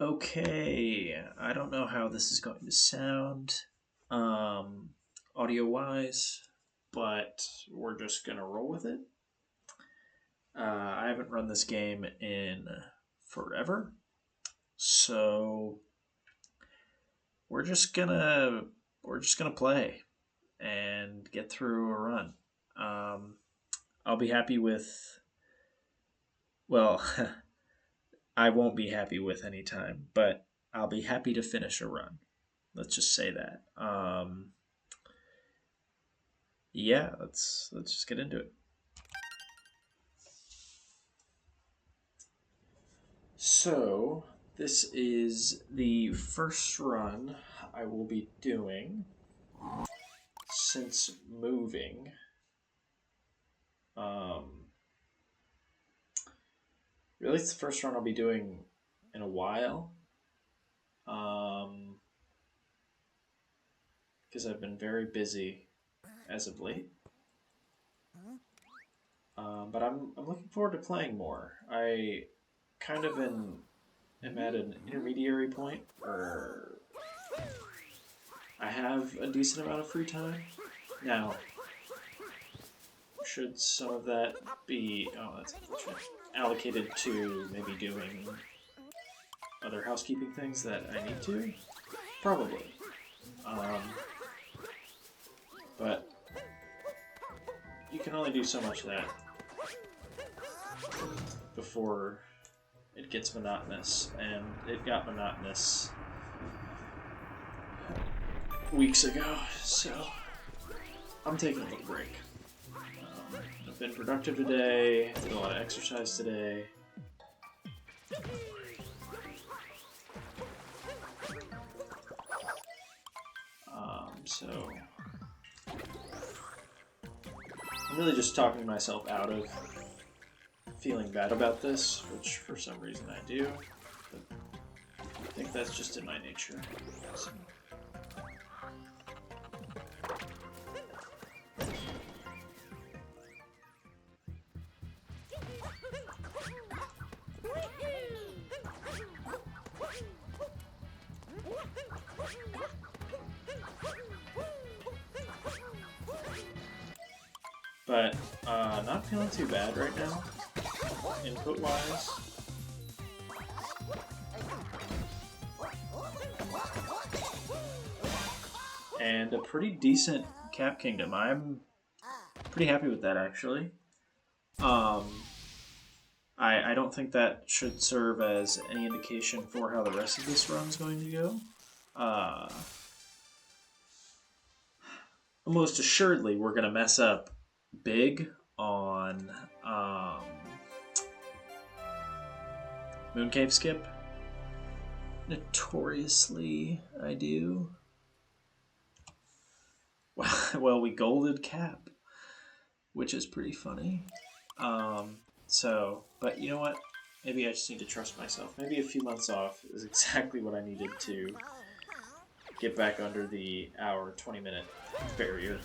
Okay, I don't know how this is going to sound, audio wise, but we're just gonna roll with it. I haven't run this game in forever, so we're just gonna we're just gonna play and get through a run. Um, I'll be happy with well, I won't be happy with any time, but I'll be happy to finish a run. Let's just say that. Yeah, let's just get into it. So this is the first run I will be doing since moving. Um, Really, it's the first run I'll be doing in a while. Um, because I've been very busy as of late. But I'm looking forward to playing more. I kind of am at an intermediary point where I have a decent amount of free time. Now, should some of that be that's unfortunate, allocated to maybe doing other housekeeping things that I need to? Probably. Um, but you can only do so much of that before it gets monotonous, and it got monotonous weeks ago, so I'm taking a little break. I've been productive today, did a lot of exercise today. So I'm really just talking myself out of feeling bad about this, which for some reason I do. But I think that's just in my nature. So. But not feeling too bad right now, input-wise. And a pretty decent Cap Kingdom. I'm pretty happy with that, actually. I don't think that should serve as any indication for how the rest of this run's going to go. Most assuredly, we're going to mess up big on Mooncave Skip. Notoriously, I do. Well, we golded Cap, which is pretty funny. But you know what? Maybe I just need to trust myself. Maybe a few months off is exactly what I needed to get back under the hour, 20-minute barrier.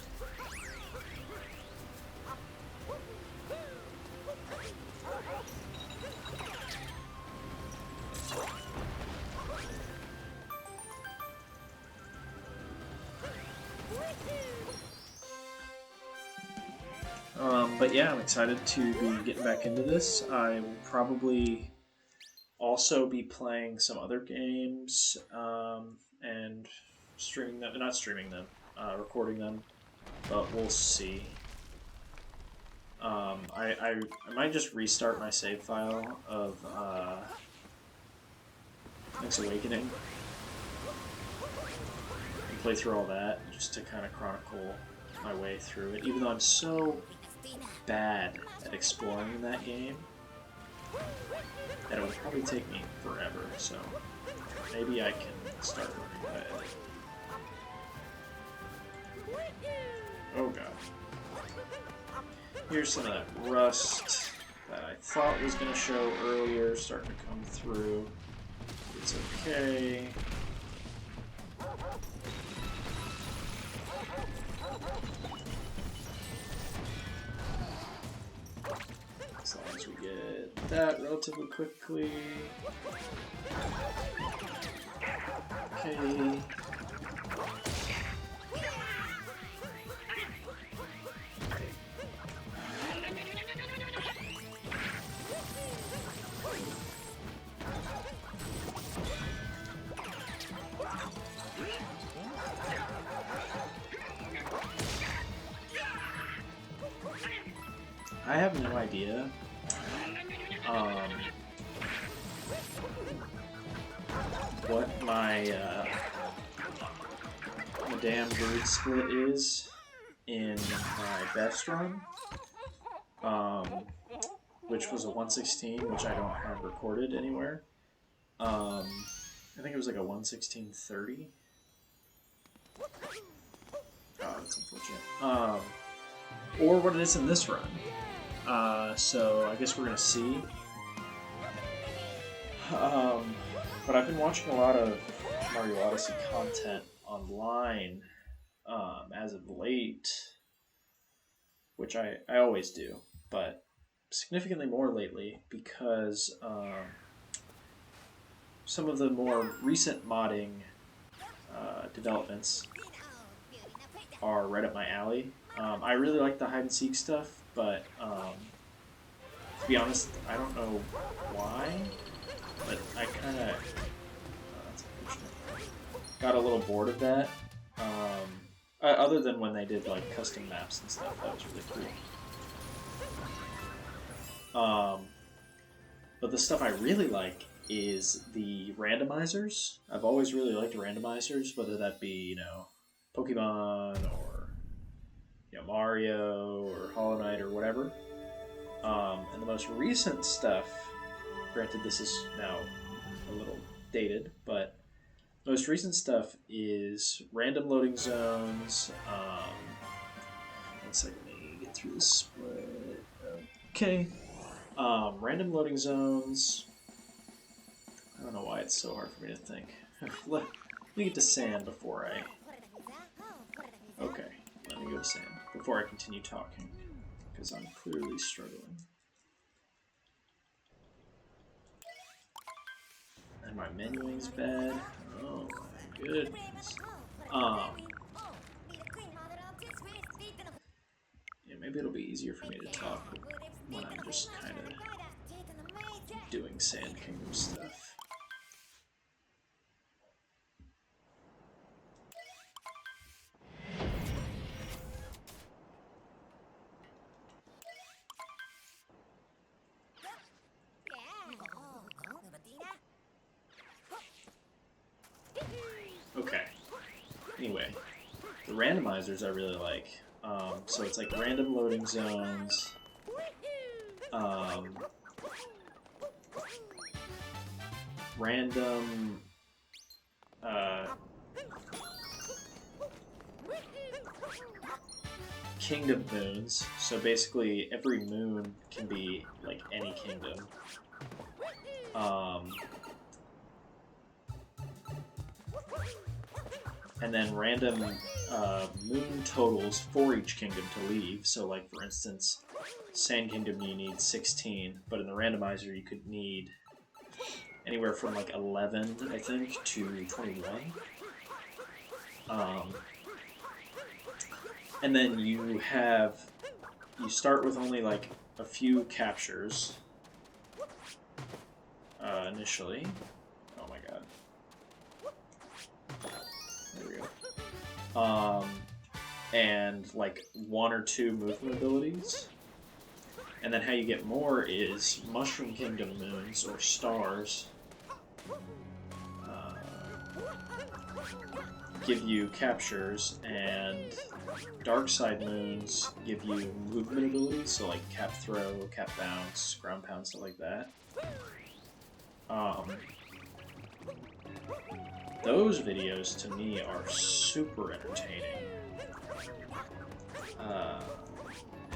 But yeah, I'm excited to be getting back into this. I will probably also be playing some other games and streaming them. Not streaming them, recording them, but we'll see. I might just restart my save file of Link's Awakening and play through all that just to kind of chronicle my way through it, even though I'm so bad at exploring in that game that it would probably take me forever, so maybe I can start learning about it. Oh god. Here's some of that rust that I thought was going to show earlier, starting to come through. It's okay. As long as we get that relatively quickly. Okay. I have no idea what my Madame Bird split is in my best run, which was a 116, which I don't have recorded anywhere. I think it was like a 116.30. Oh, that's unfortunate. Or what it is in this run. So I guess we're gonna see. But I've been watching a lot of Mario Odyssey content online as of late, which I always do, but significantly more lately because some of the more recent modding developments are right up my alley. I really like the hide and seek stuff, but to be honest, I don't know why, but I kind of got a little bored of that. Other than when they did like custom maps and stuff, that was really cool. But the stuff I really like is the randomizers. I've always really liked randomizers, whether that be Pokemon or Mario or Hollow Knight or whatever. And the most recent stuff, granted this is now a little dated, but most recent stuff is random loading zones. 1 second, let me get through this split. Okay. Random loading zones. I don't know why it's so hard for me to think. Let me get to sand before I... Okay, let me go to sand before I continue talking, because I'm clearly struggling. And my menuing's bad. Oh my goodness. Yeah, maybe it'll be easier for me to talk when I'm just kind of doing Sand Kingdom stuff. Okay. Anyway, the randomizers I really like. So it's like random loading zones. Random kingdom moons. So basically every moon can be like any kingdom. And then random moon totals for each kingdom to leave. So like for instance, Sand Kingdom you need 16, but in the randomizer you could need anywhere from like 11, I think, to 21. And then you start with only like a few captures initially. Oh my god. There we go. And like 1 or 2 movement abilities. And then how you get more is Mushroom Kingdom moons or stars give you captures, and Dark Side moons give you movement abilities, so like cap throw, cap bounce, ground pound, stuff like that. Those videos to me are super entertaining.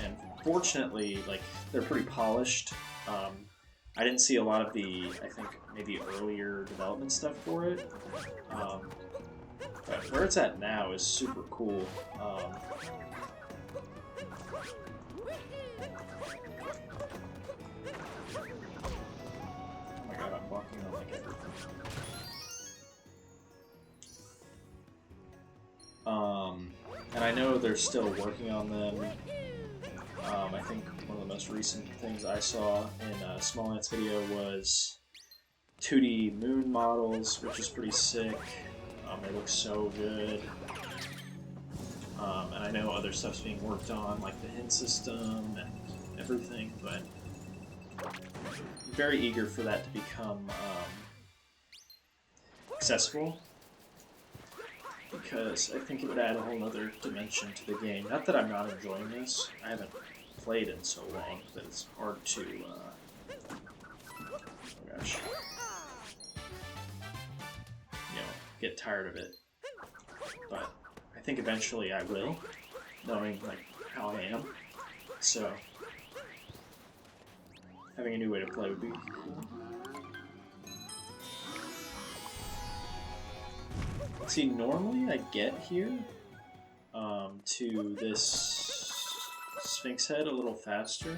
And fortunately, like, they're pretty polished. I didn't see a lot of the, I think, maybe earlier development stuff for it. But where it's at now is super cool. walking on like everything. And I know they're still working on them. I think one of the most recent things I saw in Small Ant's video was 2D moon models, which is pretty sick. They look so good. And I know other stuff's being worked on, like the hint system and everything, but I'm very eager for that to become accessible, because I think it would add a whole other dimension to the game. Not that I'm not enjoying this, I haven't played in so long that it's hard to, oh gosh, get tired of it. But I think eventually I will, knowing like how I am. So having a new way to play would be cool. See, normally I get here to this Sphinx head a little faster.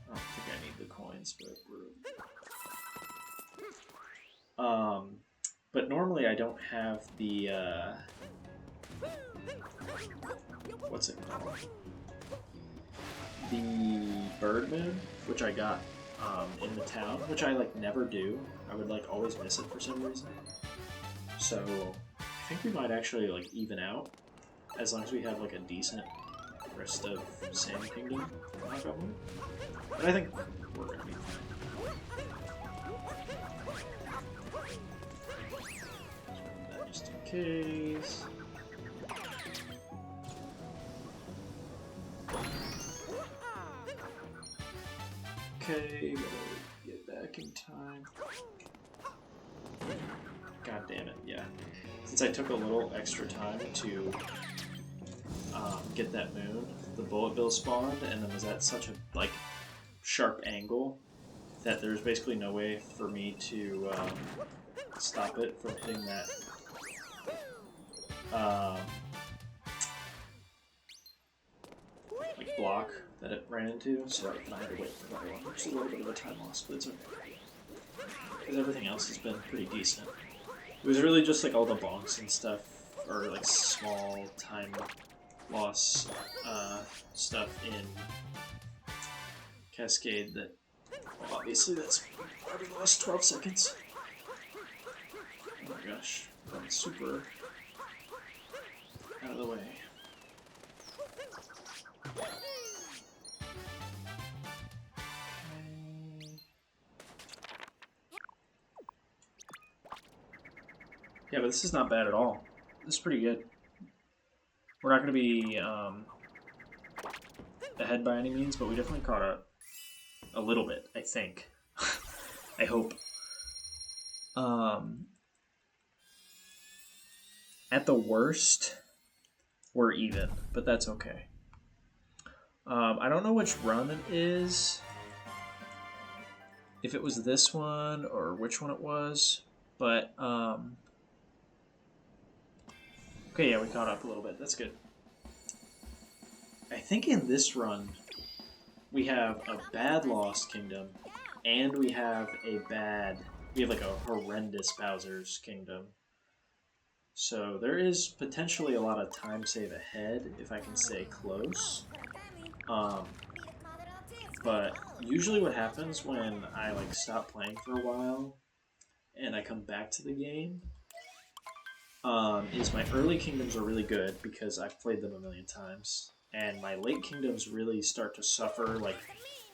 I don't think I need the coins, but normally I don't have the what's it called? The bird moon, which I got in the town, which I like never do. I would like always miss it for some reason. So I think we might actually like even out as long as we have like a decent rest of Sand Kingdom. But I think we're gonna be fine. That just in case. Okay, gotta get back in time. God damn it, yeah. Since I took a little extra time to get that moon, the bullet bill spawned, and then was at such a like sharp angle that there's basically no way for me to stop it from hitting that like block that it ran into, so I had to wait for that one, which is a little bit of a time loss, but it's okay. Because everything else has been pretty decent. It was really just like all the bonks and stuff, or like small time loss stuff in Cascade that, well, obviously that's already lost 12 seconds. Oh my gosh, I'm super out of the way. Yeah, but this is not bad at all. This is pretty good. We're not going to be ahead by any means, but we definitely caught up a little bit, I think. I hope. At the worst, we're even, but that's okay. I don't know which run it is. If it was this one or which one it was, but okay, yeah, we caught up a little bit. That's good. I think in this run, we have a bad Lost Kingdom, and we have like a horrendous Bowser's Kingdom. So there is potentially a lot of time save ahead if I can stay close. But usually what happens when I like stop playing for a while and I come back to the game is my early kingdoms are really good because I've played them a million times, and my late kingdoms really start to suffer. Like,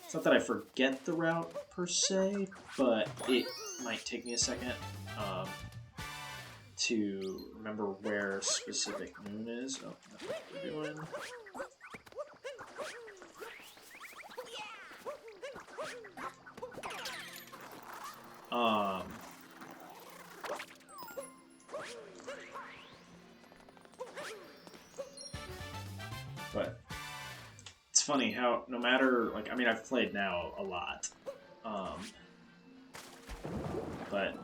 it's not that I forget the route per se, but it might take me a second to remember where specific moon is. Oh, that's what we're doing. But it's funny how no matter, like, I mean, I've played now a lot, but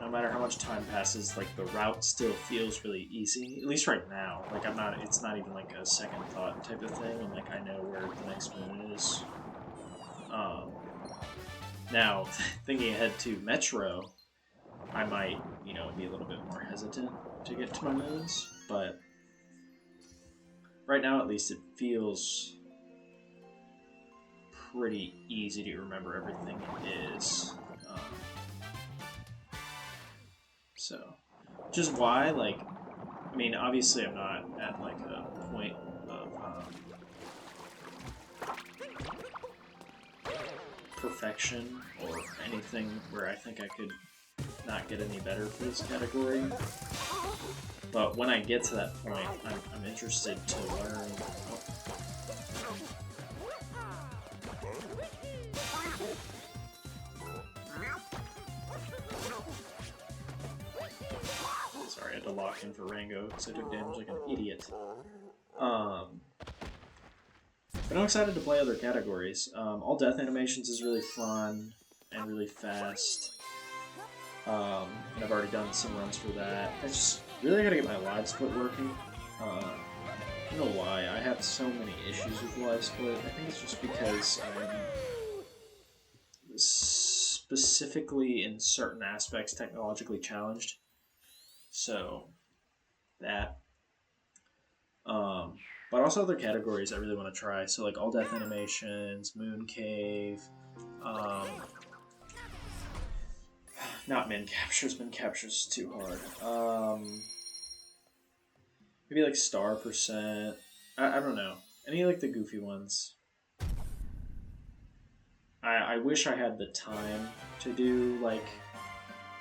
no matter how much time passes, like, the route still feels really easy, at least right now. Like, it's not even like a second thought type of thing, and like, I know where the next moon is. Now, thinking ahead to Metro, I might, be a little bit more hesitant to get to my moons, but right now at least it feels pretty easy to remember everything is. So, which is why, obviously I'm not at like a point of perfection or anything where I think I could not get any better for this category. But when I get to that point, I'm interested to learn. Sorry, I had to lock in for Rango because I took damage like an idiot. But I'm excited to play other categories. All death animations is really fun and really fast. And I've already done some runs for that. I just really gotta get my live split working. I don't know why. I have so many issues with live split. I think it's just because I'm specifically in certain aspects technologically challenged. So, that. But also other categories I really want to try. So like all death animations, Moon Cave, not Min Captures. Min Captures too hard. Maybe like Star Percent. I don't know. Any like the goofy ones. I wish I had the time to do like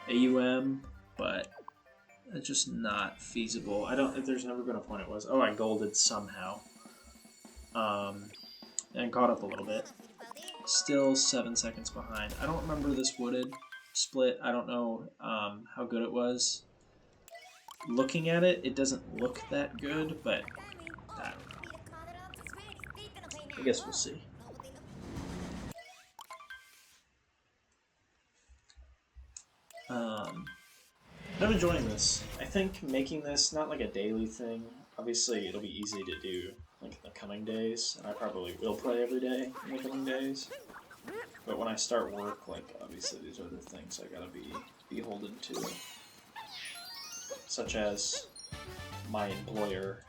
AUM, but it's just not feasible. There's never been a point it was. Oh, I golded somehow. And caught up a little bit. Still 7 seconds behind. I don't remember this wooded split. I don't know how good it was. Looking at it, it doesn't look that good, but I don't know. I guess we'll see. I'm enjoying this. I think making this not like a daily thing. Obviously, it'll be easy to do like in the coming days, and I probably will play every day in the coming days. But when I start work, like obviously these are the things I gotta be beholden to, such as my employer.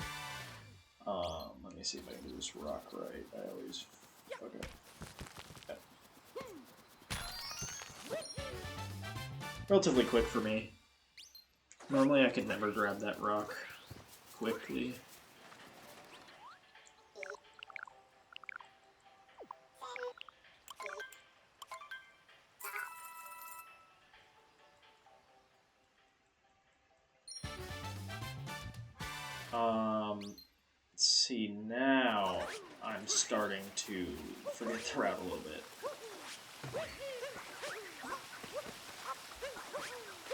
Let me see if I can do this rock right. I always fuck up. Relatively quick for me. Normally I could never grab that rock quickly. Let's see, now I'm starting to forget the route a little bit.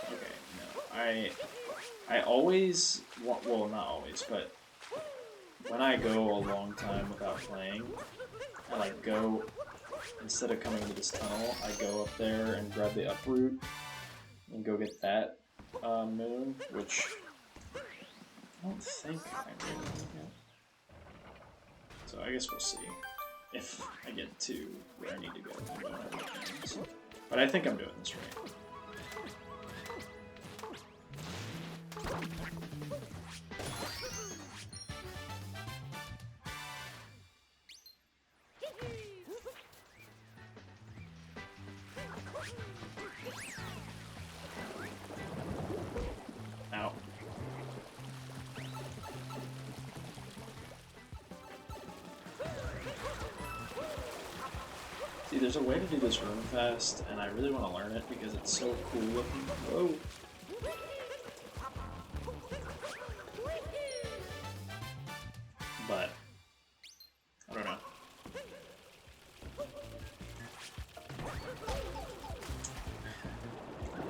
Okay, no, I always, well, not always, but when I go a long time without playing, I like go, instead of coming to this tunnel, I go up there and grab the uproot and go get that moon, which I don't think I'm going to get. So I guess we'll see if I get to where I need to go. But I think I'm doing this right. Ow. See, there's a way to do this room fast, and I really want to learn it because it's so cool looking. Whoa! But I don't know.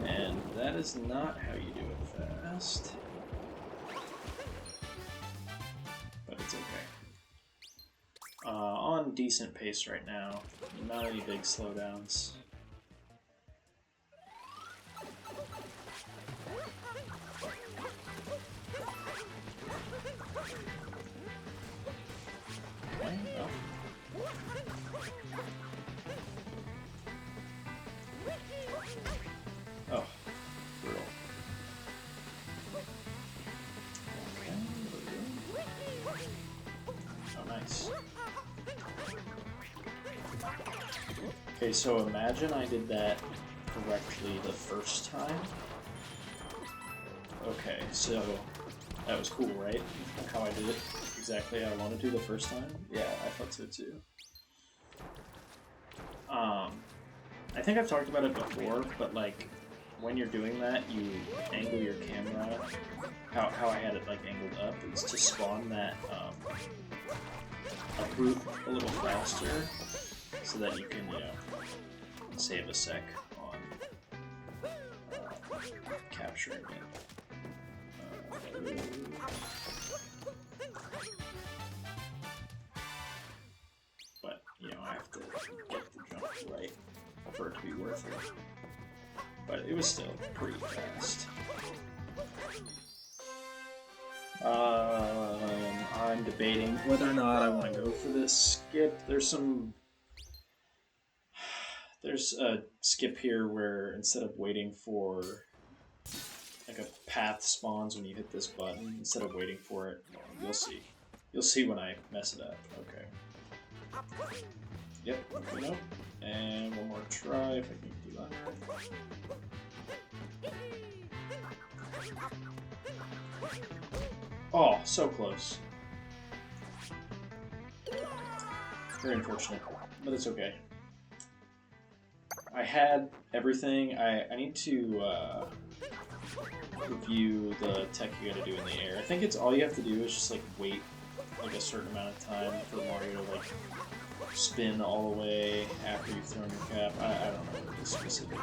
And that is not how you do it fast. But it's okay. On decent pace right now. Not any big slowdowns. Okay, well. Okay, so imagine I did that correctly the first time. Okay, so that was cool, right? How I did it exactly how I wanted to the first time? Yeah, I thought so too. I think I've talked about it before, but like when you're doing that, you angle your camera. How I had it like angled up is to spawn that uproot a little faster, so that you can, you know, save a sec on capturing it. But, you know, I have to get the jump right for it to be worth it. But it was still pretty fast. I'm debating whether or not I want to go for this skip. There's a skip here where instead of waiting for like a path spawns when you hit this button, instead of waiting for it, you'll see. You'll see when I mess it up. Okay. Yep, okay, no. And one more try if I can do that. Oh, so close. Very unfortunate, but it's okay. I had everything. I need to review the tech you gotta do in the air. I think it's all you have to do is just like wait like a certain amount of time for Mario to like spin all the way after you've thrown your cap. I don't know what it is specifically.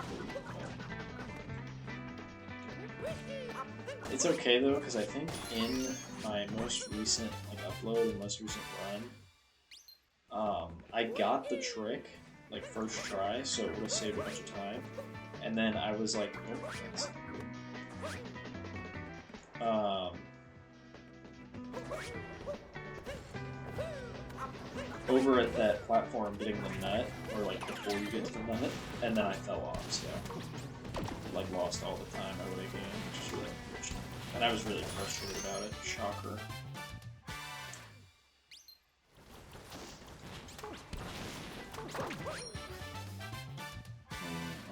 It's okay though, because I think in my most recent like upload and most recent run, I got the trick like first try, so it would have saved a bunch of time. And then I was like, oh, that's over at that platform getting the nut, or like before you get to the nut, and then I fell off, so like lost all the time I would have gained, which is really unfortunate. And I was really frustrated about it. Shocker.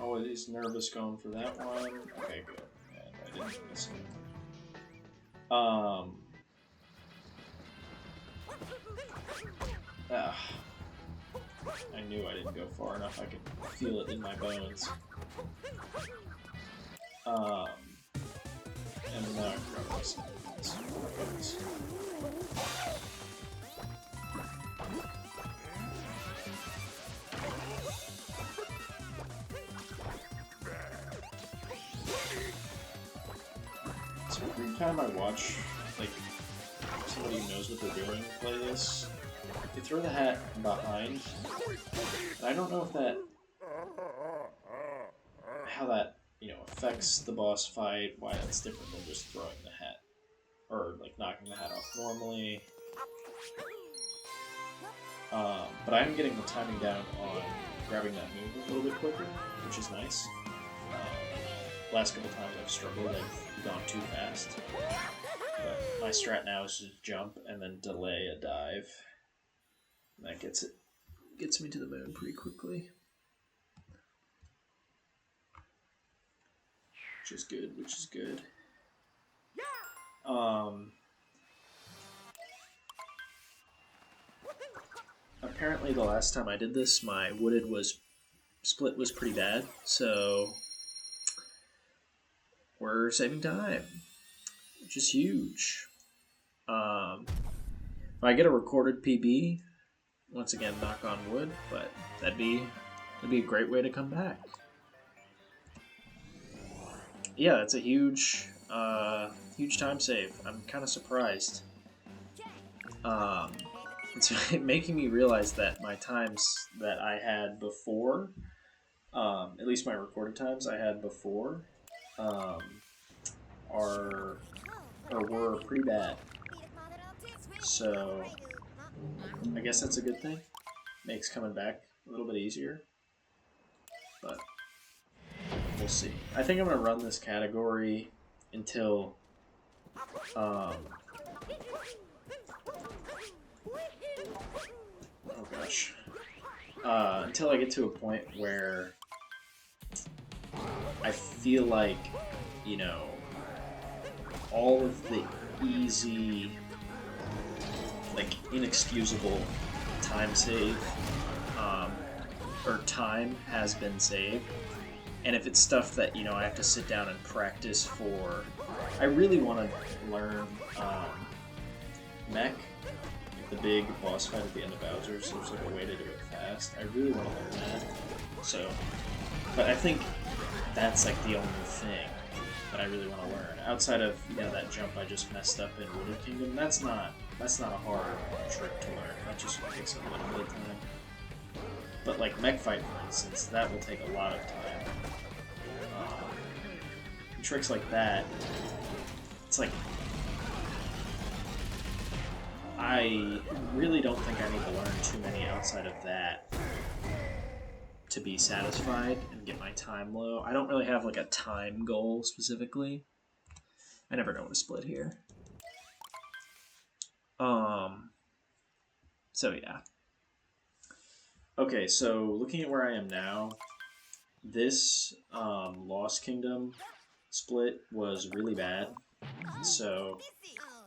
Always nervous going for that one. Okay, good. And I didn't miss it. I knew I didn't go far enough. I could feel it in my bones. And now I forgot what I said. So every time I watch, like, somebody who knows what they're doing play this, they throw the hat behind, and I don't know if that, how that, you know, affects the boss fight, why that's different than just throwing the hat, or like knocking the hat off normally. But I'm getting the timing down on grabbing that move a little bit quicker, which is nice. Last couple times I've struggled, I've gone too fast. But my strat now is to jump and then delay a dive. And that gets me to the moon pretty quickly. Which is good. Apparently the last time I did this, my wooded split was pretty bad, so we're saving time, which is huge. If I get a recorded PB, once again, knock on wood, but that'd be a great way to come back. Yeah, that's a huge time save. I'm kind of surprised. It's making me realize that my times that I had before, at least my recorded times I had before, were pretty bad. So I guess that's a good thing. Makes coming back a little bit easier. But we'll see. I think I'm going to run this category until oh gosh. until I get to a point where I feel like, you know, all of the easy, like, inexcusable time save, or time has been saved. And if it's stuff that, you know, I have to sit down and practice for, I really want to learn Mech, the big boss fight at the end of Bowser's. There's like a way to do it fast. I really want to learn that. So, but I think that's like the only thing that I really want to learn. Outside of, you know, that jump I just messed up in Wooden Kingdom, that's not a hard trick to learn. That just takes a little bit of time. But like Mech Fight, for instance, that will take a lot of time. Tricks like that, it's like, I really don't think I need to learn too many outside of that to be satisfied and get my time low. I don't really have like a time goal specifically. I never know what to split here. So yeah. Okay, so looking at where I am now, this Lost Kingdom split was really bad. So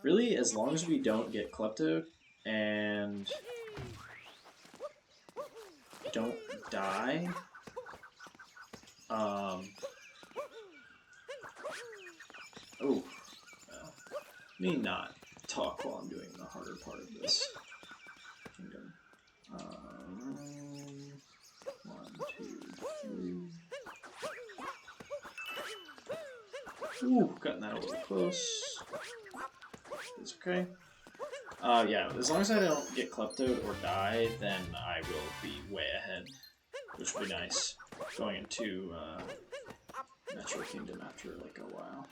really, as long as we don't get Klepto and don't die, oh, well, let me not talk while I'm doing the harder part of this kingdom. 1, 2, 3. Ooh, gotten that a little close. It's okay. Yeah, as long as I don't get Kleptoed or die, then I will be way ahead, which would be nice, going into Metro Kingdom after like a while.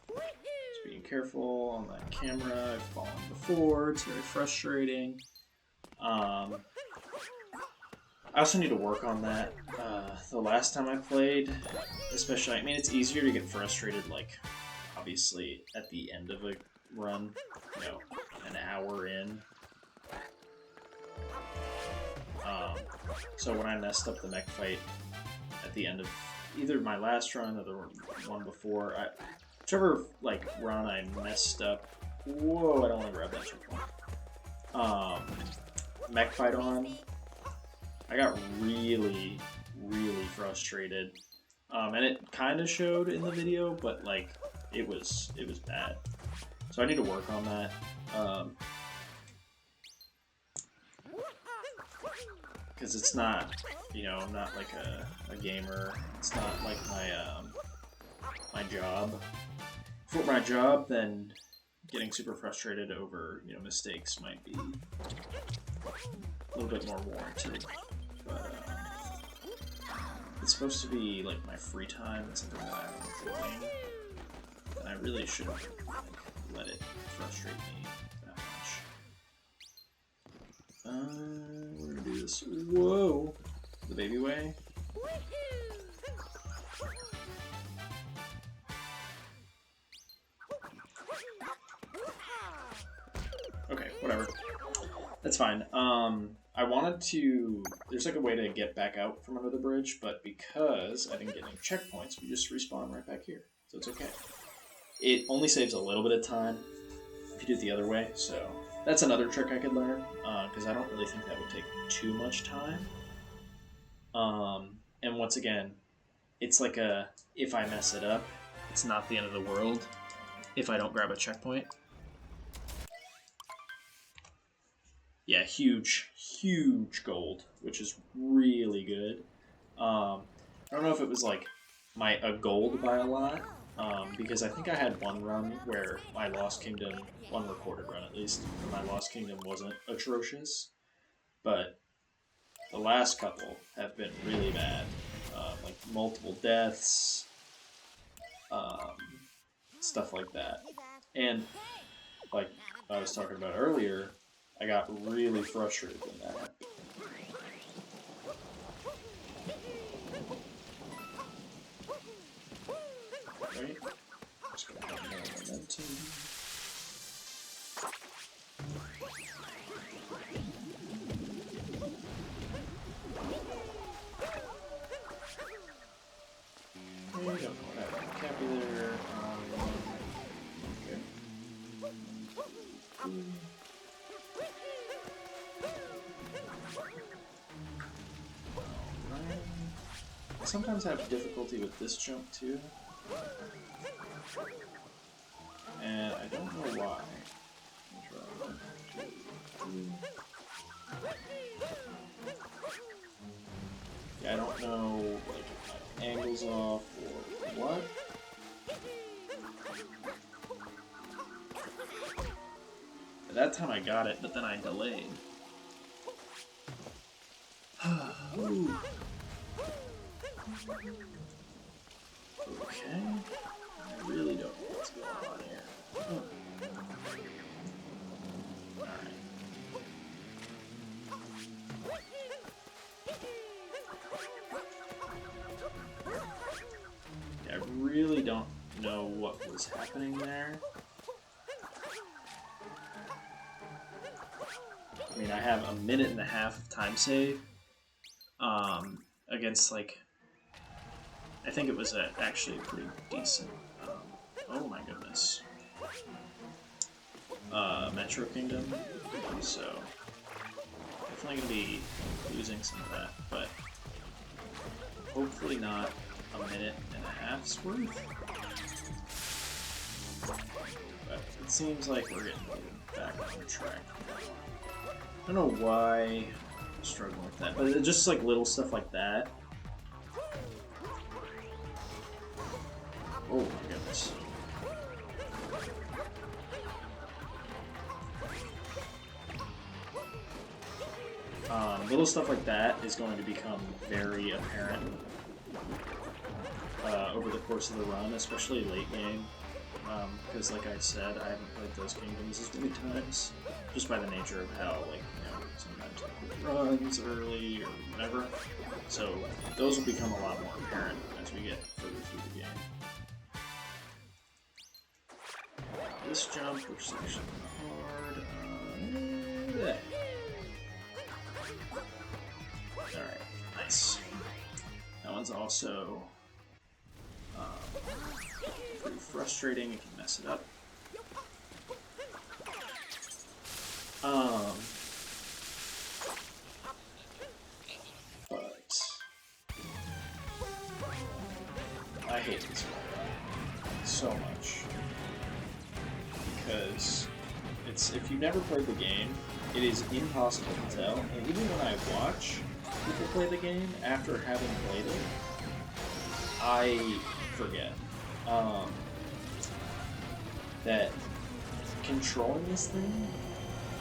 Just being careful on that camera. I've fallen before. It's very frustrating. I also need to work on that. The last time I played, especially, I mean, it's easier to get frustrated, like, obviously, at the end of a run, you know, an hour in. So when I messed up the mech fight at the end of either my last run or the one before, whichever, like, run I messed up, whoa, I don't want to grab that checkpoint. Mech fight on, I got really, really frustrated, and it kind of showed in the video, but like it was bad. So I need to work on that. Because it's not, you know, I'm not like a gamer. It's not like my job. If it were my job, then getting super frustrated over, you know, mistakes might be a little bit more warranted. But it's supposed to be like my free time. It's something that I'm enjoying, and I really shouldn't like, let it frustrate me that much. We're gonna do this. Whoa, the baby way. Okay, whatever. That's fine. I wanted to... There's like a way to get back out from under the bridge, but because I didn't get any checkpoints, we just respawn right back here. So it's okay. It only saves a little bit of time if you do it the other way, so... That's another trick I could learn, because I don't really think that would take too much time. And once again, it's like a... If I mess it up, it's not the end of the world if I don't grab a checkpoint. Yeah, huge gold, which is really good. I don't know if it was like a gold by a lot, because I think I had one run where my Lost Kingdom, one recorded run at least, where my Lost Kingdom wasn't atrocious, but the last couple have been really bad, like multiple deaths, stuff like that, and like I was talking about earlier, I got really frustrated when that happened. Right? Just go down there. momentum. I don't know that vocabulary. Okay. I sometimes have difficulty with this jump too. And I don't know why. Yeah, I don't know like if my angle's off or what. At that time I got it, but then I delayed. Okay. I really don't know what's going on here. Oh. Alright. Yeah, I really don't know what was happening there. I mean, I have a minute and a half of time save against, like, I think it was actually pretty decent. Oh my goodness. Metro Kingdom. So, definitely going to be losing some of that, but hopefully not a minute and a half's worth. But it seems like we're getting back on track. I don't know why I'm struggling with that, but just like little stuff like that. Oh my goodness. Little stuff like that is going to become very apparent over the course of the run, especially late game. Because, like I said, I haven't played those kingdoms as many times, just by the nature of how, like, you know, sometimes it runs early or whatever. So those will become a lot more apparent as we get further through the game. This jump, which is actually hard. Alright, nice. That one's also pretty frustrating if you mess it up. But I hate this one so much because if you've never played the game, it is impossible to tell. And even when I watch people play the game after having played it, I forget that controlling this thing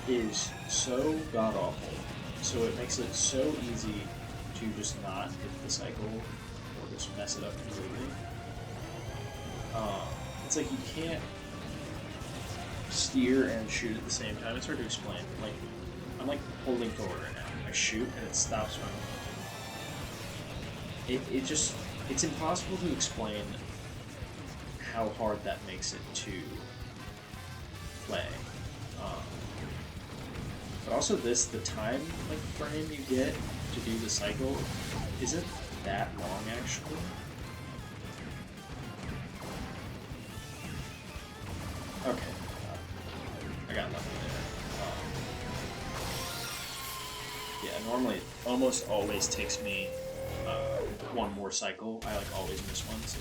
is so god-awful. So it makes it so easy to just not hit the cycle or just mess it up completely. It's like you can't steer and shoot at the same time. It's hard to explain. Like, I'm like holding forward right now. I shoot and it stops running. It's impossible to explain how hard that makes it to play. But also the time like frame you get to do the cycle isn't that long actually. Okay, I got lucky there. Yeah, normally it almost always takes me one more cycle. I like always miss one, so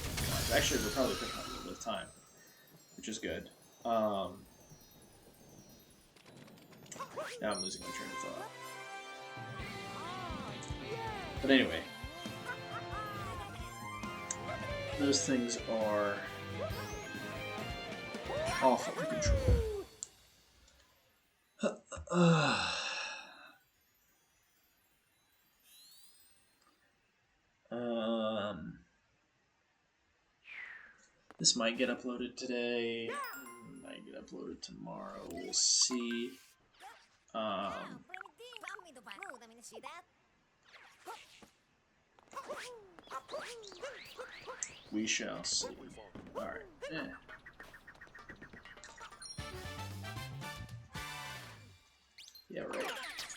actually we're probably picking up a little bit of time, which is good. Now I'm losing my train of thought. But anyway, those things are awful to control. This might get uploaded today, might get uploaded tomorrow, we'll see. We shall see. Alright.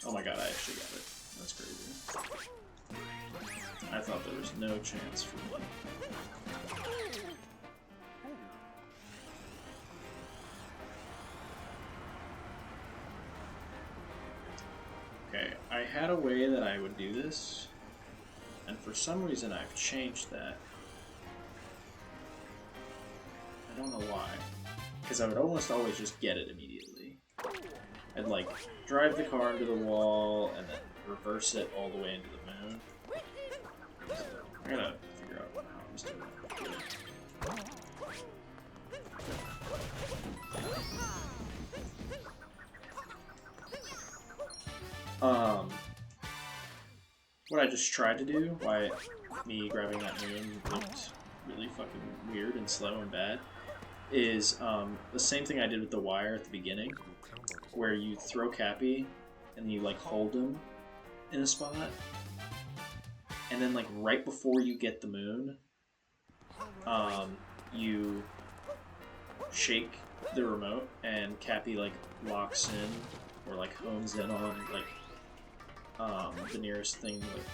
Oh my god, I actually got it. That's crazy. I thought there was no chance for me. Okay, I had a way that I would do this, and for some reason I've changed that. I don't know why. Because I would almost always just get it immediately. I'd like drive the car into the wall and then reverse it all the way into the moon. So I gotta figure out how I'm just doing that. What I just tried to do, why me grabbing that moon looked really fucking weird and slow and bad, is the same thing I did with the wire at the beginning, where you throw Cappy and you like hold him in a spot, and then like right before you get the moon, you shake the remote and Cappy like locks in or like hones in on like the nearest thing like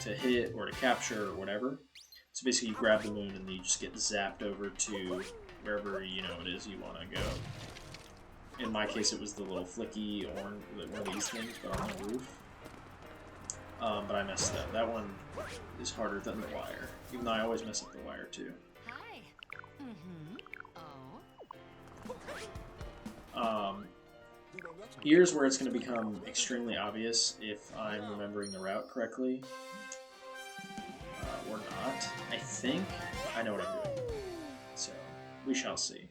to hit or to capture or whatever. So basically you grab the moon and you just get zapped over to wherever you know it is you want to go. In my case it was the little flicky orange, one of these things, but on the roof. But I messed up. That one is harder than the wire, even though I always mess up the wire too. Hi. Mm-hmm. Oh. Here's where it's going to become extremely obvious if I'm remembering the route correctly. Or not. I think I know what I'm doing. So, we shall see.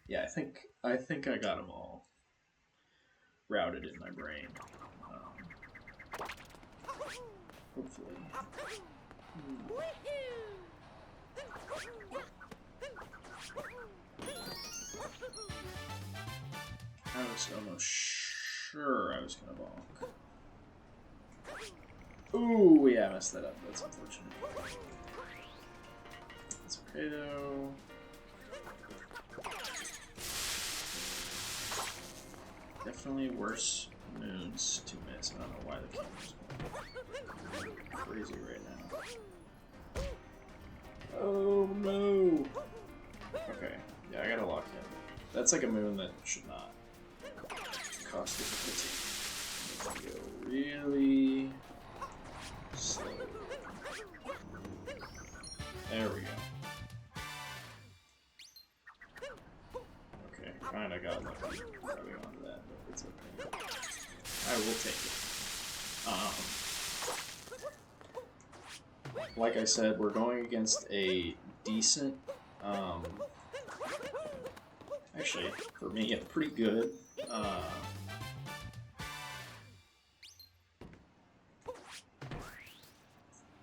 Yeah, I think I got them all routed in my brain. Hopefully. I was almost sure I was gonna bonk. Ooh, yeah, I messed that up. That's unfortunate. It's okay though. Definitely worse moons to miss. I don't know why the camera's going crazy right now. Oh no! Okay, yeah, I gotta lock in. That's like a moon that should not cost difficulty. Go really slow. There we go. Okay, kinda got lucky grabbing onto that, but it's okay. I will take it. Like I said, we're going against a decent, actually, for me, a pretty good,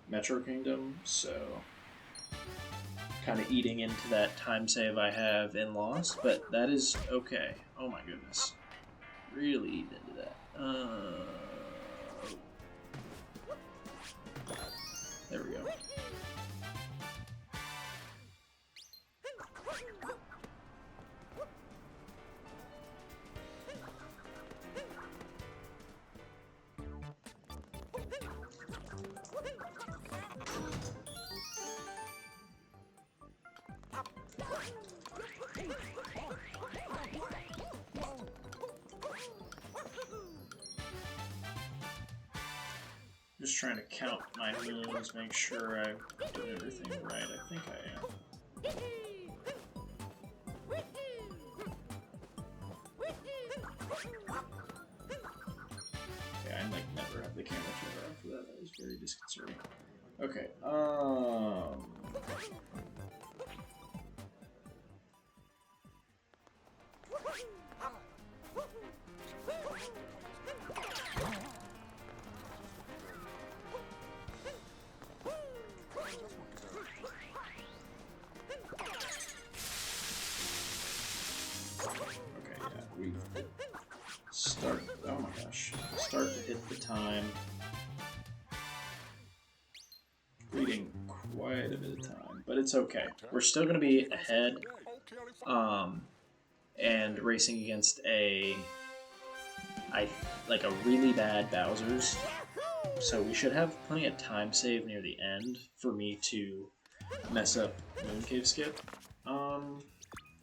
Metro Kingdom, so kind of eating into that time save I have in Lost, but that is okay. Oh my goodness. Really eating into that. There we go. Just trying to count my moves, make sure I'm doing everything right. I think I am. Yeah, I like never have the camera turned around for that. That was very disconcerting. Okay, start, oh my gosh, start to hit the time. Reading quite a bit of time, but it's okay. We're still going to be ahead, and racing against a really bad Bowser's. So we should have plenty of time save near the end for me to mess up Moon Cave Skip a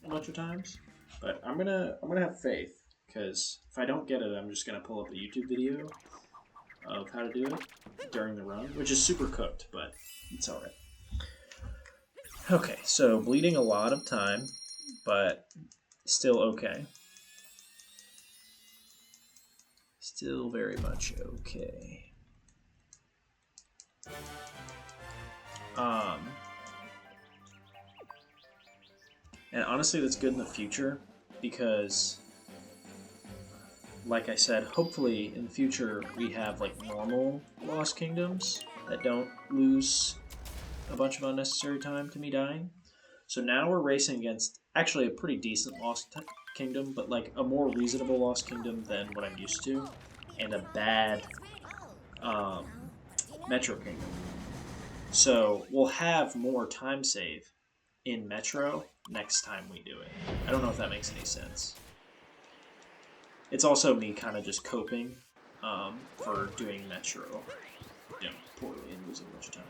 bunch of times. But I'm gonna have faith, because if I don't get it, I'm just gonna pull up a YouTube video of how to do it during the run, which is super cooked, but it's alright. Okay, so bleeding a lot of time, but still okay. Still very much okay. And honestly, that's good in the future, because, like I said, hopefully in the future we have like normal Lost Kingdoms that don't lose a bunch of unnecessary time to me dying. So now we're racing against actually a pretty decent Lost Kingdom, but like a more reasonable Lost Kingdom than what I'm used to, and a bad Metro Kingdom. So we'll have more time save in Metro next time we do it. I don't know if that makes any sense. It's also me kind of just coping for doing Metro, poorly and losing a bunch of time.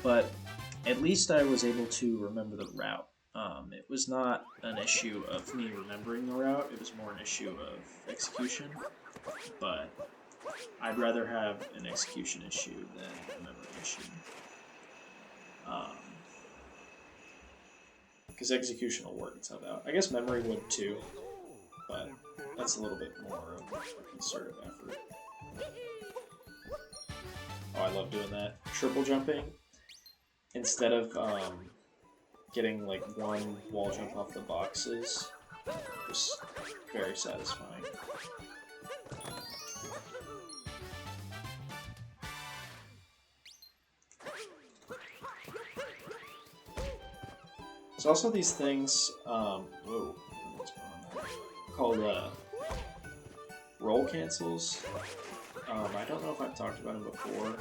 But at least I was able to remember the route. It was not an issue of me remembering the route, it was more an issue of execution. But I'd rather have an execution issue than a memory issue. Because execution will work itself out. I guess memory would too, but that's a little bit more of a concerted effort. Oh, I love doing that. Triple jumping. Instead of getting like one wall jump off the boxes, just very satisfying. There's also these things, whoa, what's going on there? Called roll cancels. I don't know if I've talked about them before.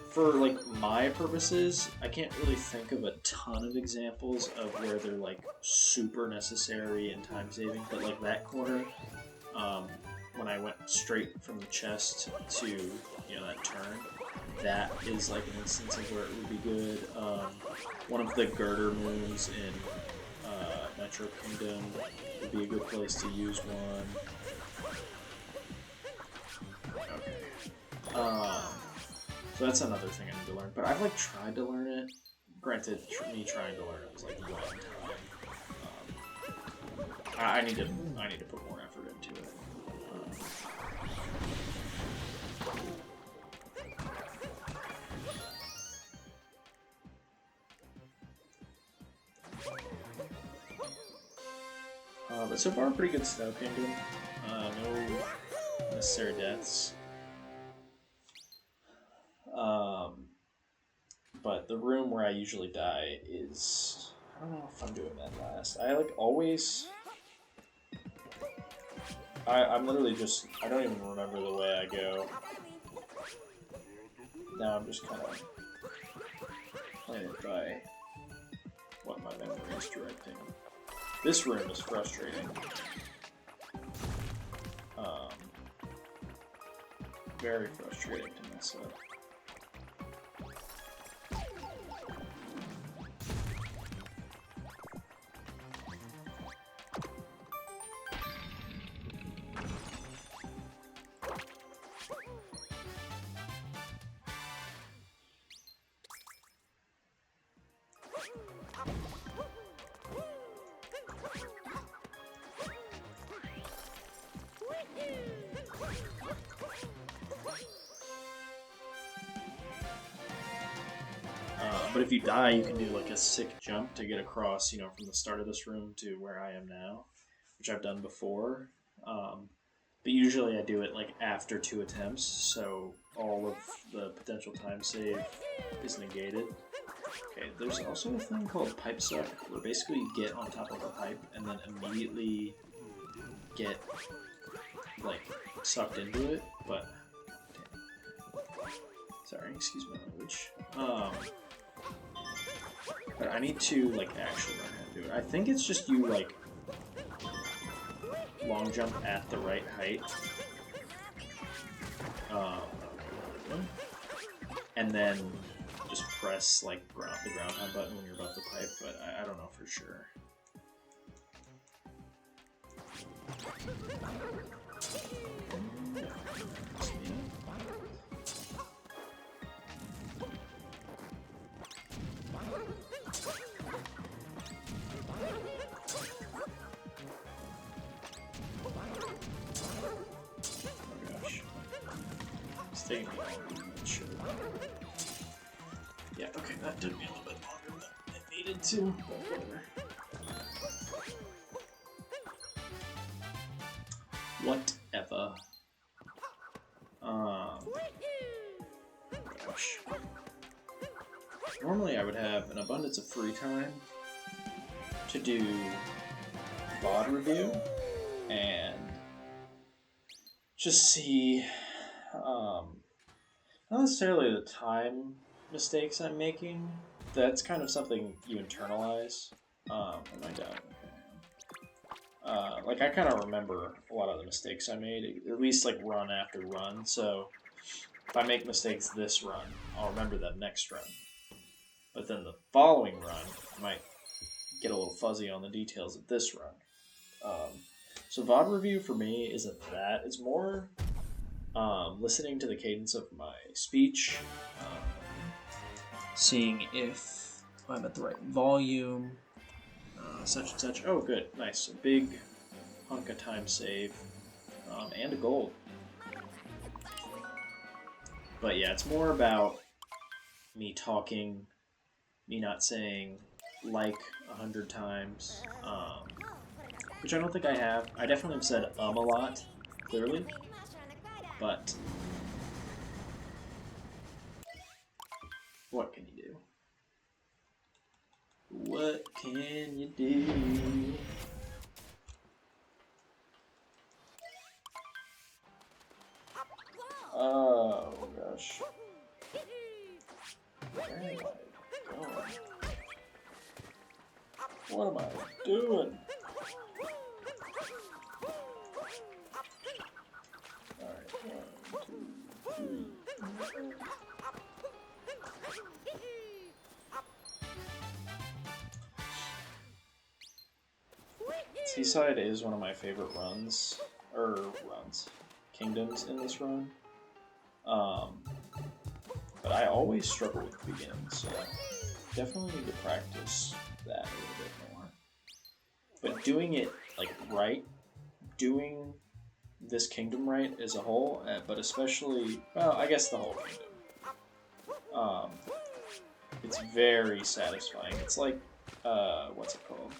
For like my purposes, I can't really think of a ton of examples of where they're like super necessary and time saving, but like that corner, when I went straight from the chest to that turn, that is like an instance of where it would be good. One of the girder moons in Metro Kingdom would be a good place to use one. Okay. So that's another thing I need to learn. But I've like tried to learn it. Granted, me trying to learn it was like one time. I need to put more effort into it. But so far, pretty good Snow Kingdom. No necessary deaths. But the room where I usually die is... I don't know if I'm doing that last. I like always... I'm literally just... I don't even remember the way I go. Now I'm just kind of playing it by what my memory is directing. This room is frustrating. Very frustrating to mess up. But if you die, you can do like a sick jump to get across, from the start of this room to where I am now, which I've done before. But usually I do it like after 2 attempts, so all of the potential time save is negated. Okay, there's also a thing called pipe suck, where basically you get on top of a pipe and then immediately get, like, sucked into it, but... Sorry, excuse my language. But I need to, like, actually learn how to do it. I think it's just you, like, long jump at the right height. And then just press, like, the ground pound button when you're above the pipe, but I don't know for sure. Yeah, okay, that took me a little bit longer than it needed to, but whatever. Whatever. Gosh. Normally I would have an abundance of free time to do VOD review and just see, not necessarily the time mistakes I'm making. That's kind of something you internalize. Am I done? Like, I kind of remember a lot of the mistakes I made, at least, like, run after run, so if I make mistakes this run, I'll remember them next run. But then the following run, I might get a little fuzzy on the details of this run. So VOD review for me isn't that. It's more listening to the cadence of my speech, seeing if I'm at the right volume, such and such. Oh, good. Nice. A big hunk of time save, and a gold. But yeah, it's more about me talking, me not saying like 100 times, which I don't think I have. I definitely have said a lot, clearly, but what can you do? What can you do? Oh gosh. Where am I going? What am I doing? Alright, 1, 2, 3. Seaside is one of my favorite kingdoms in this run. But I always struggle with the beginning, so definitely need to practice that a little bit more. But doing it, like, right, doing this kingdom right as a whole, but especially, well, I guess the whole kingdom. It's very satisfying. It's like, what's it called?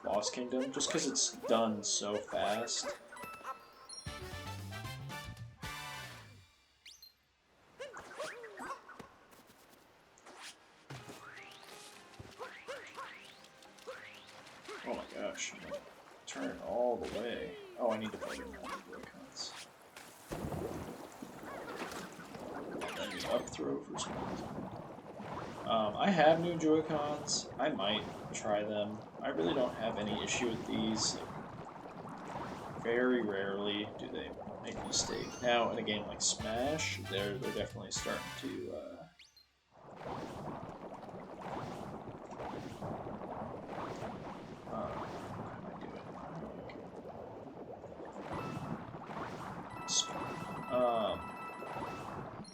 Lost Kingdom, just because it's done so fast. Oh my gosh, turn it all the way. Oh, I need to plug in all the Joy-Cons. Let me up throw for some reason. I have new Joy-Cons. I might try them. I really don't have any issue with these. Very rarely do they make a mistake. Now, in a game like Smash, they're definitely starting to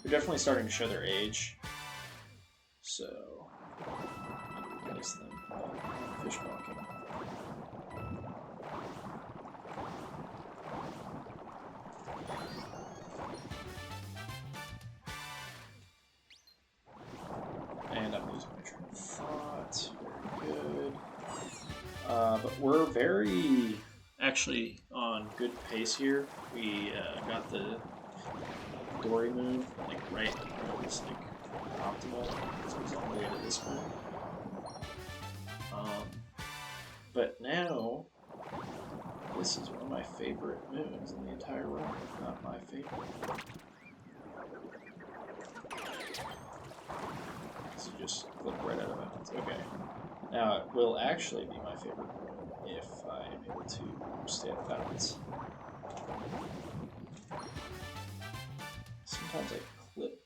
they're definitely starting to show their age. So, I need to replace them. Fish walking. And I'm losing my train of thought. Very good. But we're very, actually, on good pace here. We got the Dory move, like, right, almost, like, top optimal zombie at this point. But now, this is one of my favorite moons in the entire room, if not my favorite. So just clip right out of bounds. Okay. Now it will actually be my favorite moon if I am able to stay out of bounds. Sometimes I clip.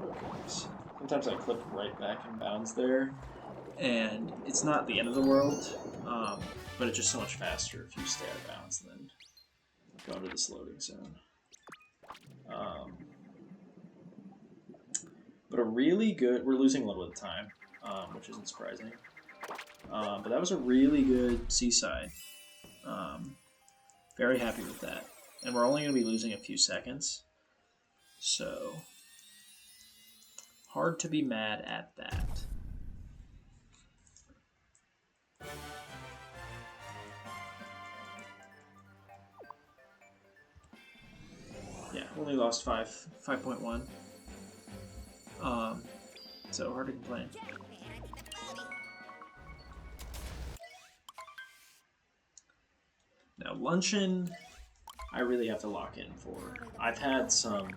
Okay. Sometimes I clip right back in bounds there. And it's not the end of the world, but it's just so much faster if you stay out of bounds than go into this loading zone. But a really good... We're losing a little bit of time, which isn't surprising. But that was a really good seaside. Very happy with that. And we're only going to be losing a few seconds. So, hard to be mad at that. Yeah, only lost 5.1. So hard to complain. Now luncheon, I really have to lock in for. I've had some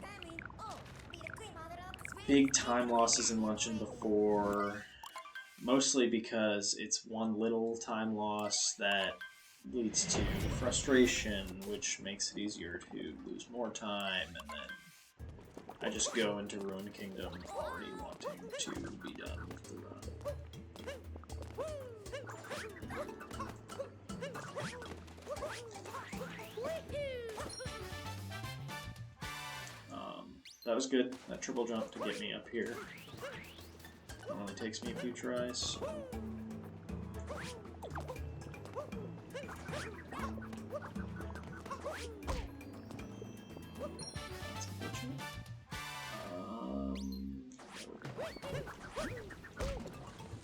big time losses in luncheon before, mostly because it's one little time loss that leads to frustration, which makes it easier to lose more time, and then I just go into Ruined Kingdom already wanting to be done with the run. That was good, that triple jump to get me up here. It only takes me a few tries, so... That's unfortunate.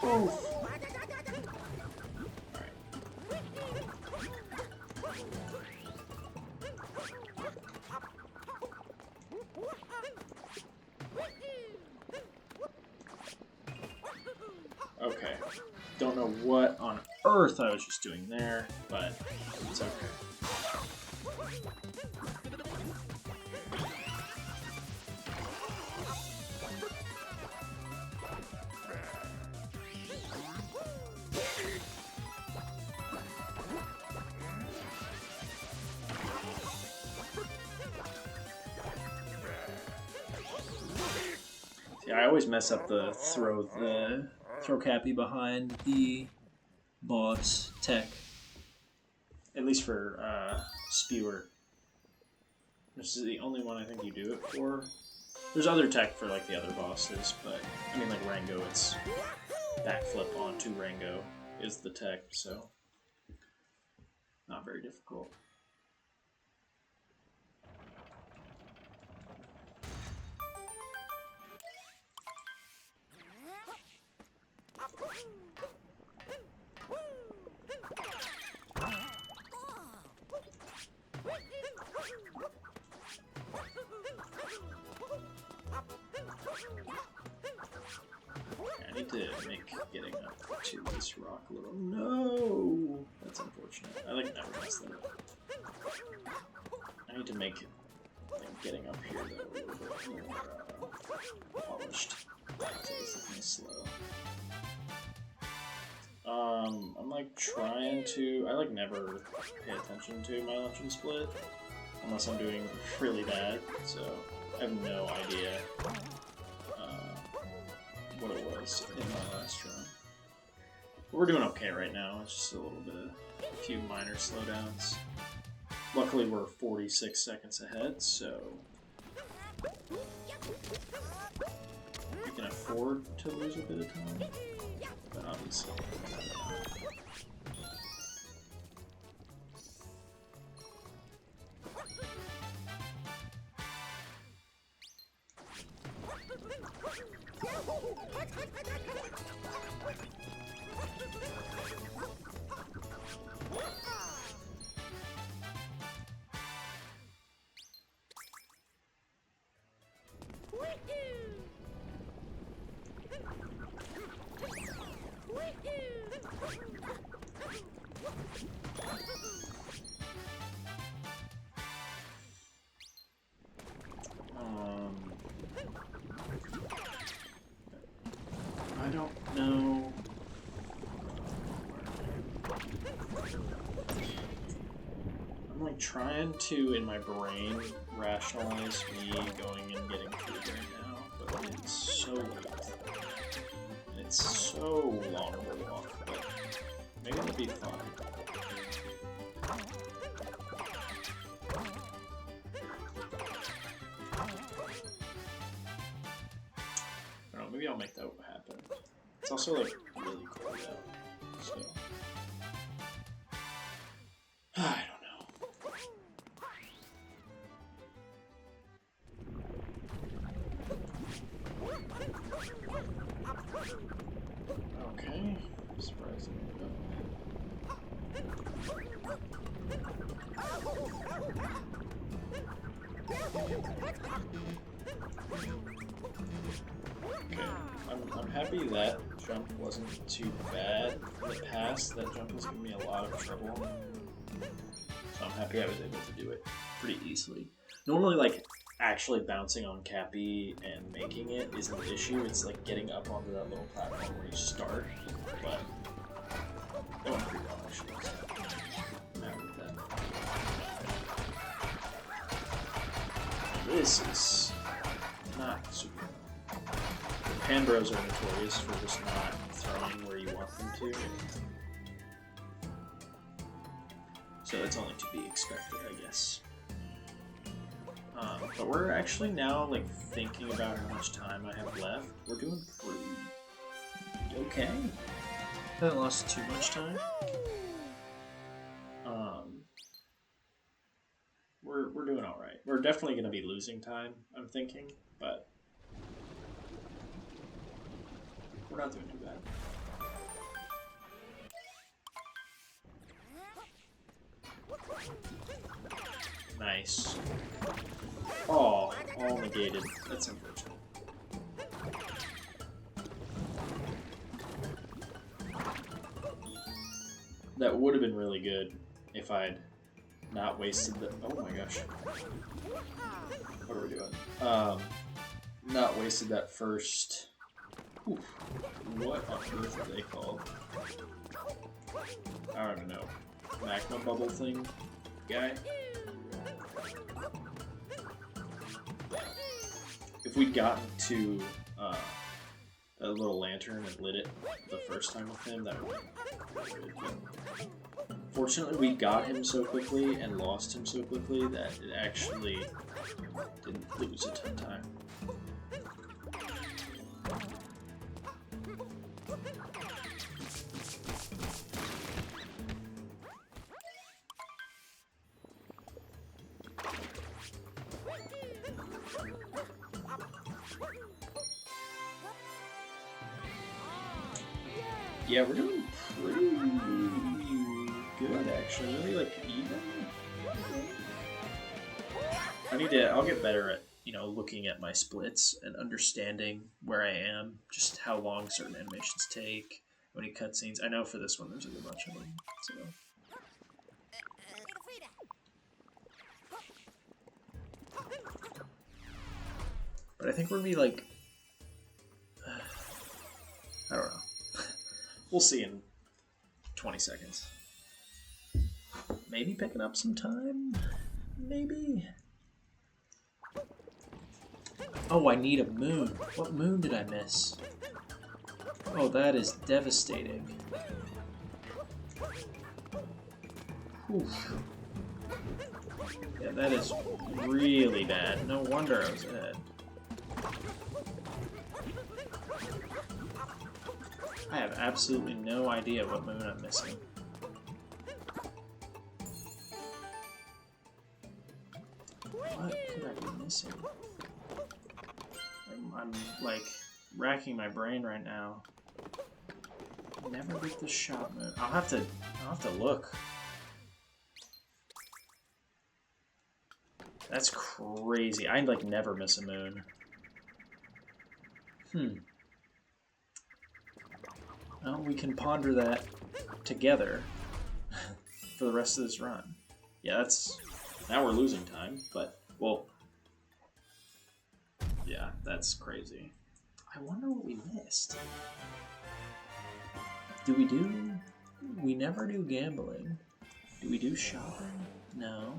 Oof. Okay. Don't know what on earth I was just doing there, but it's okay. Yeah, I always mess up the throw Cappy behind the boss tech. At least for Spewer. This is the only one I think you do it for. There's other tech for like the other bosses, but I mean like Rango, it's backflip onto Rango is the tech, so not very difficult. I need to make getting up to this rock a little... No! That's unfortunate. I like never mess that up. I need to make getting up here though a little bit more polished. So this is kind of slow. I'm like trying to... I like never pay attention to my luncheon split unless I'm doing really bad, so I have no idea what it was in my last run. But we're doing okay right now. It's just a little bit of a few minor slowdowns. Luckily, we're 46 seconds ahead, so we can afford to lose a bit of time. But obviously, I don't know. I'm like trying to, in my brain, rationalize me going and getting food right now, but it's so late. And it's so long to walk, but maybe it'll be fun. I don't know, maybe I'll make that happen. It's also like really cold out, so I don't know. Okay, surprisingly. Okay, I'm happy that jump wasn't too bad. In the past, that jump was giving me a lot of trouble. So I'm happy I was able to do it pretty easily. Normally, like, actually bouncing on Cappy and making it isn't the issue. It's like getting up onto that little platform where you start. But that went pretty well, actually. So I'm happy with that. This is not super. Panbros are notorious for just not throwing where you want them to. So that's only to be expected, I guess. But we're actually now like thinking about how much time I have left. We're doing pretty okay. Haven't lost too much time. We're doing all right. We're definitely going to be losing time, I'm thinking, but we're not doing too bad. Nice. Oh, all negated. That's unfortunate. That would have been really good if I'd not wasted the... Oh my gosh. What are we doing? Not wasted that first... Oof. What on earth are they called? I don't even know. Magma bubble thing guy? If we'd gotten to a little lantern and lit it the first time with him, that would have been good. Fortunately, we got him so quickly and lost him so quickly that it actually didn't lose a ton of time. Yeah, we're doing pretty good, actually. Really, like, even. I'll get better at, looking at my splits and understanding where I am, just how long certain animations take, how many cutscenes. I know for this one there's a good bunch of them, so. But I think we're gonna be like, I don't know. We'll see in 20 seconds. Maybe picking up some time? Maybe? Oh, I need a moon. What moon did I miss? Oh, that is devastating. Oof. Yeah, that is really bad. No wonder I was ahead. I have absolutely no idea what moon I'm missing. What could I be missing? I'm like racking my brain right now. Never get the shot moon. I'll have to look. That's crazy. I like never miss a moon. Well, we can ponder that together for the rest of this run. Yeah, that's... Now we're losing time, but... Well... Yeah, that's crazy. I wonder what we missed. Do we do... We never do gambling. Do we do shopping? No.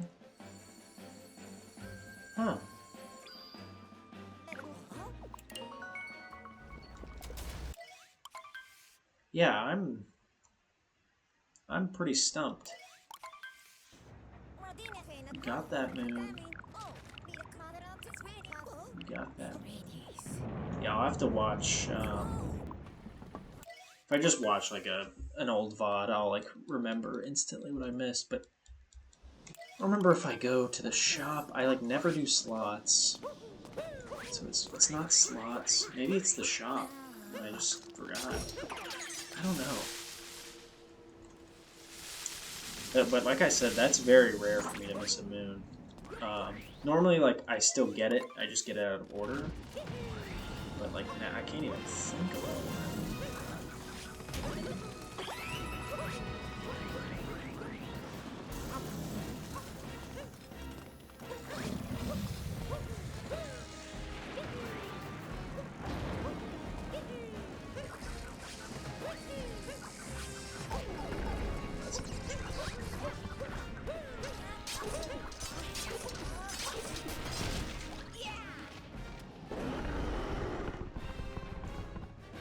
Huh. Yeah, I'm pretty stumped. Got that moon. Got that. Yeah, I'll have to watch. If I just watch like an old VOD, I'll like remember instantly what I missed. But I don't remember if I go to the shop. I like never do slots, so it's not slots. Maybe it's the shop. I just forgot. I don't know. But like I said, that's very rare for me to miss a moon. Normally, like, I still get it. I just get it out of order. But, like, now I can't even think about it.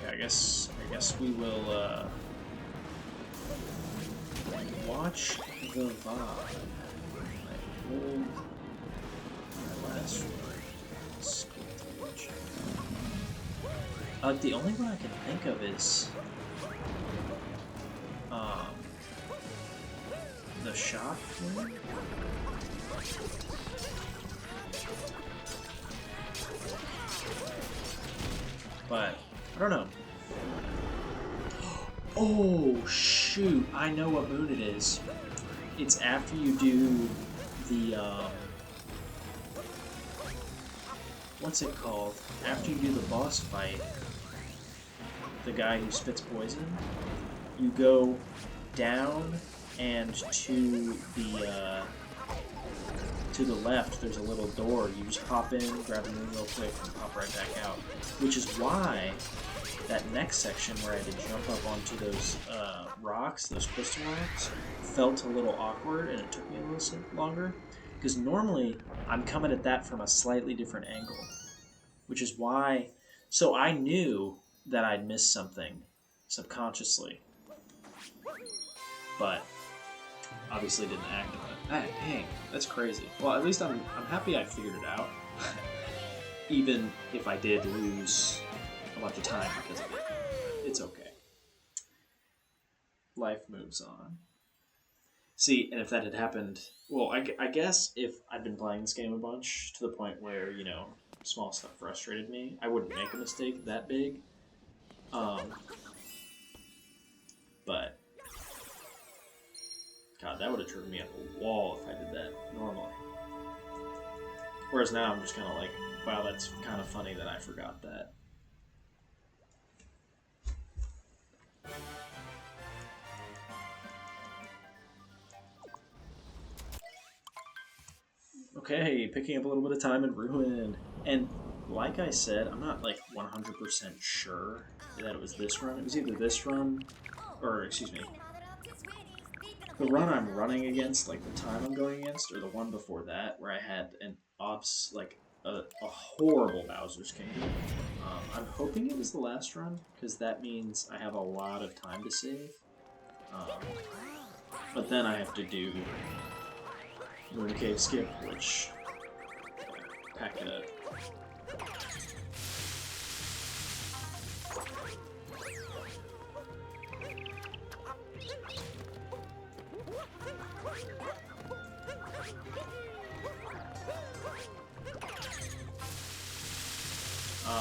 I guess we will watch the VOD. My last the only one I can think of is the shop one. But I don't know. Oh, shoot. I know what moon it is. It's after you do the, what's it called? After you do the boss fight, the guy who spits poison, you go down and to the left, there's a little door. You just pop in, grab a moon real quick, and pop right back out. Which is why that next section where I had to jump up onto those rocks, those crystal rocks, felt a little awkward, and it took me a little longer. Because normally, I'm coming at that from a slightly different angle. Which is why... So I knew that I'd missed something subconsciously. But obviously didn't act on it. Ah, dang, that's crazy. Well, at least I'm happy I figured it out. Even if I did lose a bunch of time because of it. It's okay. Life moves on. See, and if that had happened... Well, I guess if I'd been playing this game a bunch to the point where, you know, small stuff frustrated me, I wouldn't make a mistake that big. But... God, that would have driven me up a wall if I did that normally. Whereas now I'm just kind of like, wow, that's kind of funny that I forgot that. Okay, picking up a little bit of time in Ruin. And like I said, I'm not like 100% sure that it was this run. It was either this run, or excuse me, the run I'm running against, like the time I'm going against, or the one before that, where I had an a horrible Bowser's Kingdom. I'm hoping it was the last run, because that means I have a lot of time to save. But then I have to do Moon Cave Skip, which pack it up.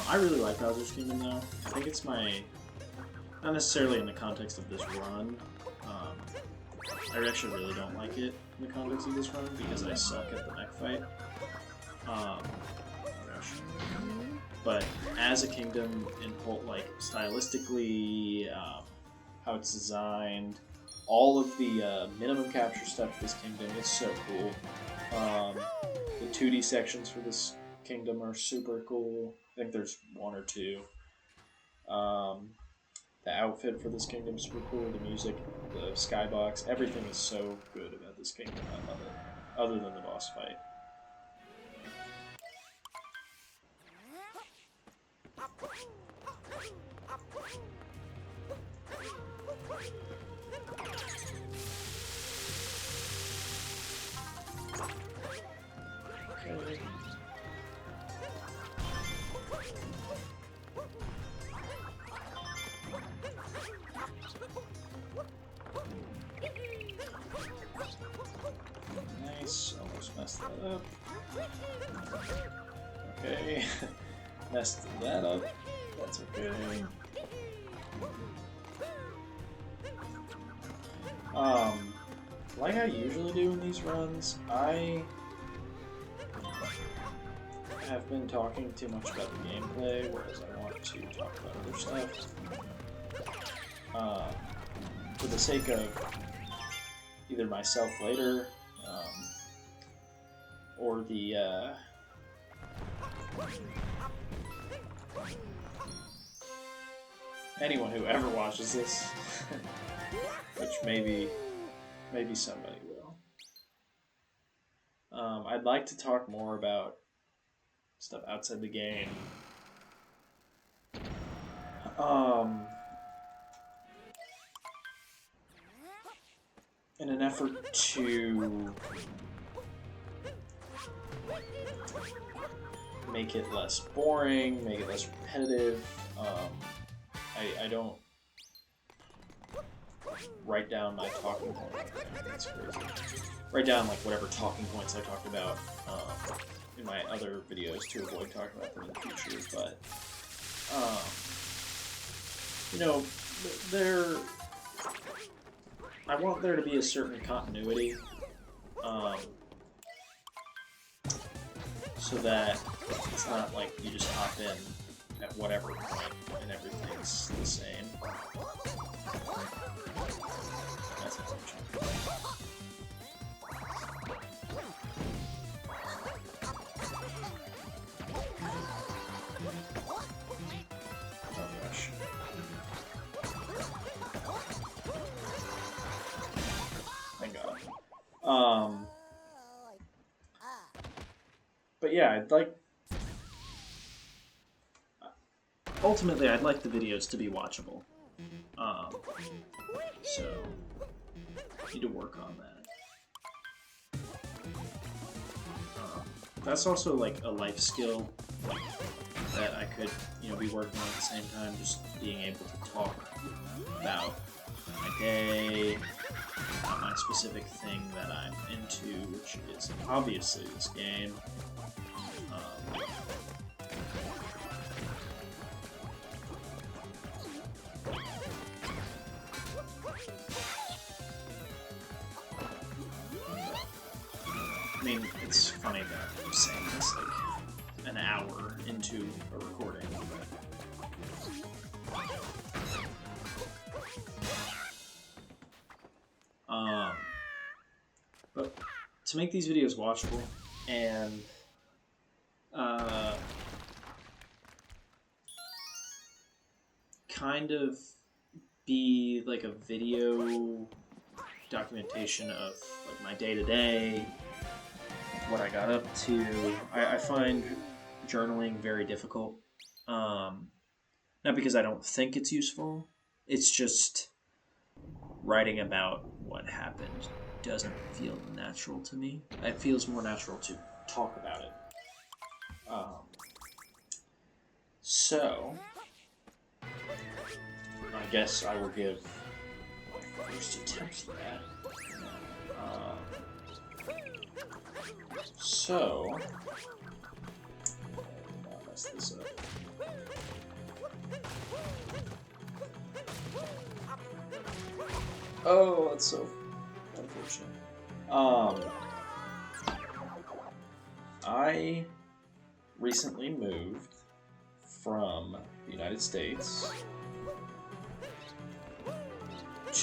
I really like Bowser's Kingdom though. I think it's my... Not necessarily in the context of this run. I actually really don't like it in the context of this run because I suck at the mech fight. But as a kingdom, in like stylistically, how it's designed. All of the minimum capture stuff for this kingdom is so cool. The 2D sections for this kingdom are super cool. I think there's one or two. The outfit for this kingdom is super cool. The music, the skybox, everything is so good about this kingdom. I love it. Other than the boss fight. Okay. Nice, almost messed that up. Okay, messed that up. That's okay. Like I usually do in these runs, I have been talking too much about the gameplay, whereas I want to talk about other stuff. For the sake of either myself later, or the anyone who ever watches this, which maybe somebody will. I'd like to talk more about stuff outside the game. In an effort to make it less boring, make it less repetitive. I don't write down my talking points. That's crazy. Write down like whatever talking points I talked about in my other videos to avoid talking about them in the future. But you know, I want there to be a certain continuity, so that it's not like you just hop in at whatever point and everything's the same. That's unfortunate. Oh gosh. Thank God. But yeah, I'd like... Ultimately, I'd like the videos to be watchable. So, need to work on that. That's also like a life skill that I could, be working on at the same time. Just being able to talk about my day, about my specific thing that I'm into, which is obviously this game. I mean, it's funny that I'm saying this like an hour into a recording, but to make these videos watchable and kind of be like a video documentation of like my day-to-day, what I got up to. I find journaling very difficult. Not because I don't think it's useful, it's just writing about what happened doesn't feel natural to me. It feels more natural to talk about it. So, I guess I will give my first attempt at that. So, I'll mess this up. Oh, that's so unfortunate. I recently moved from the United States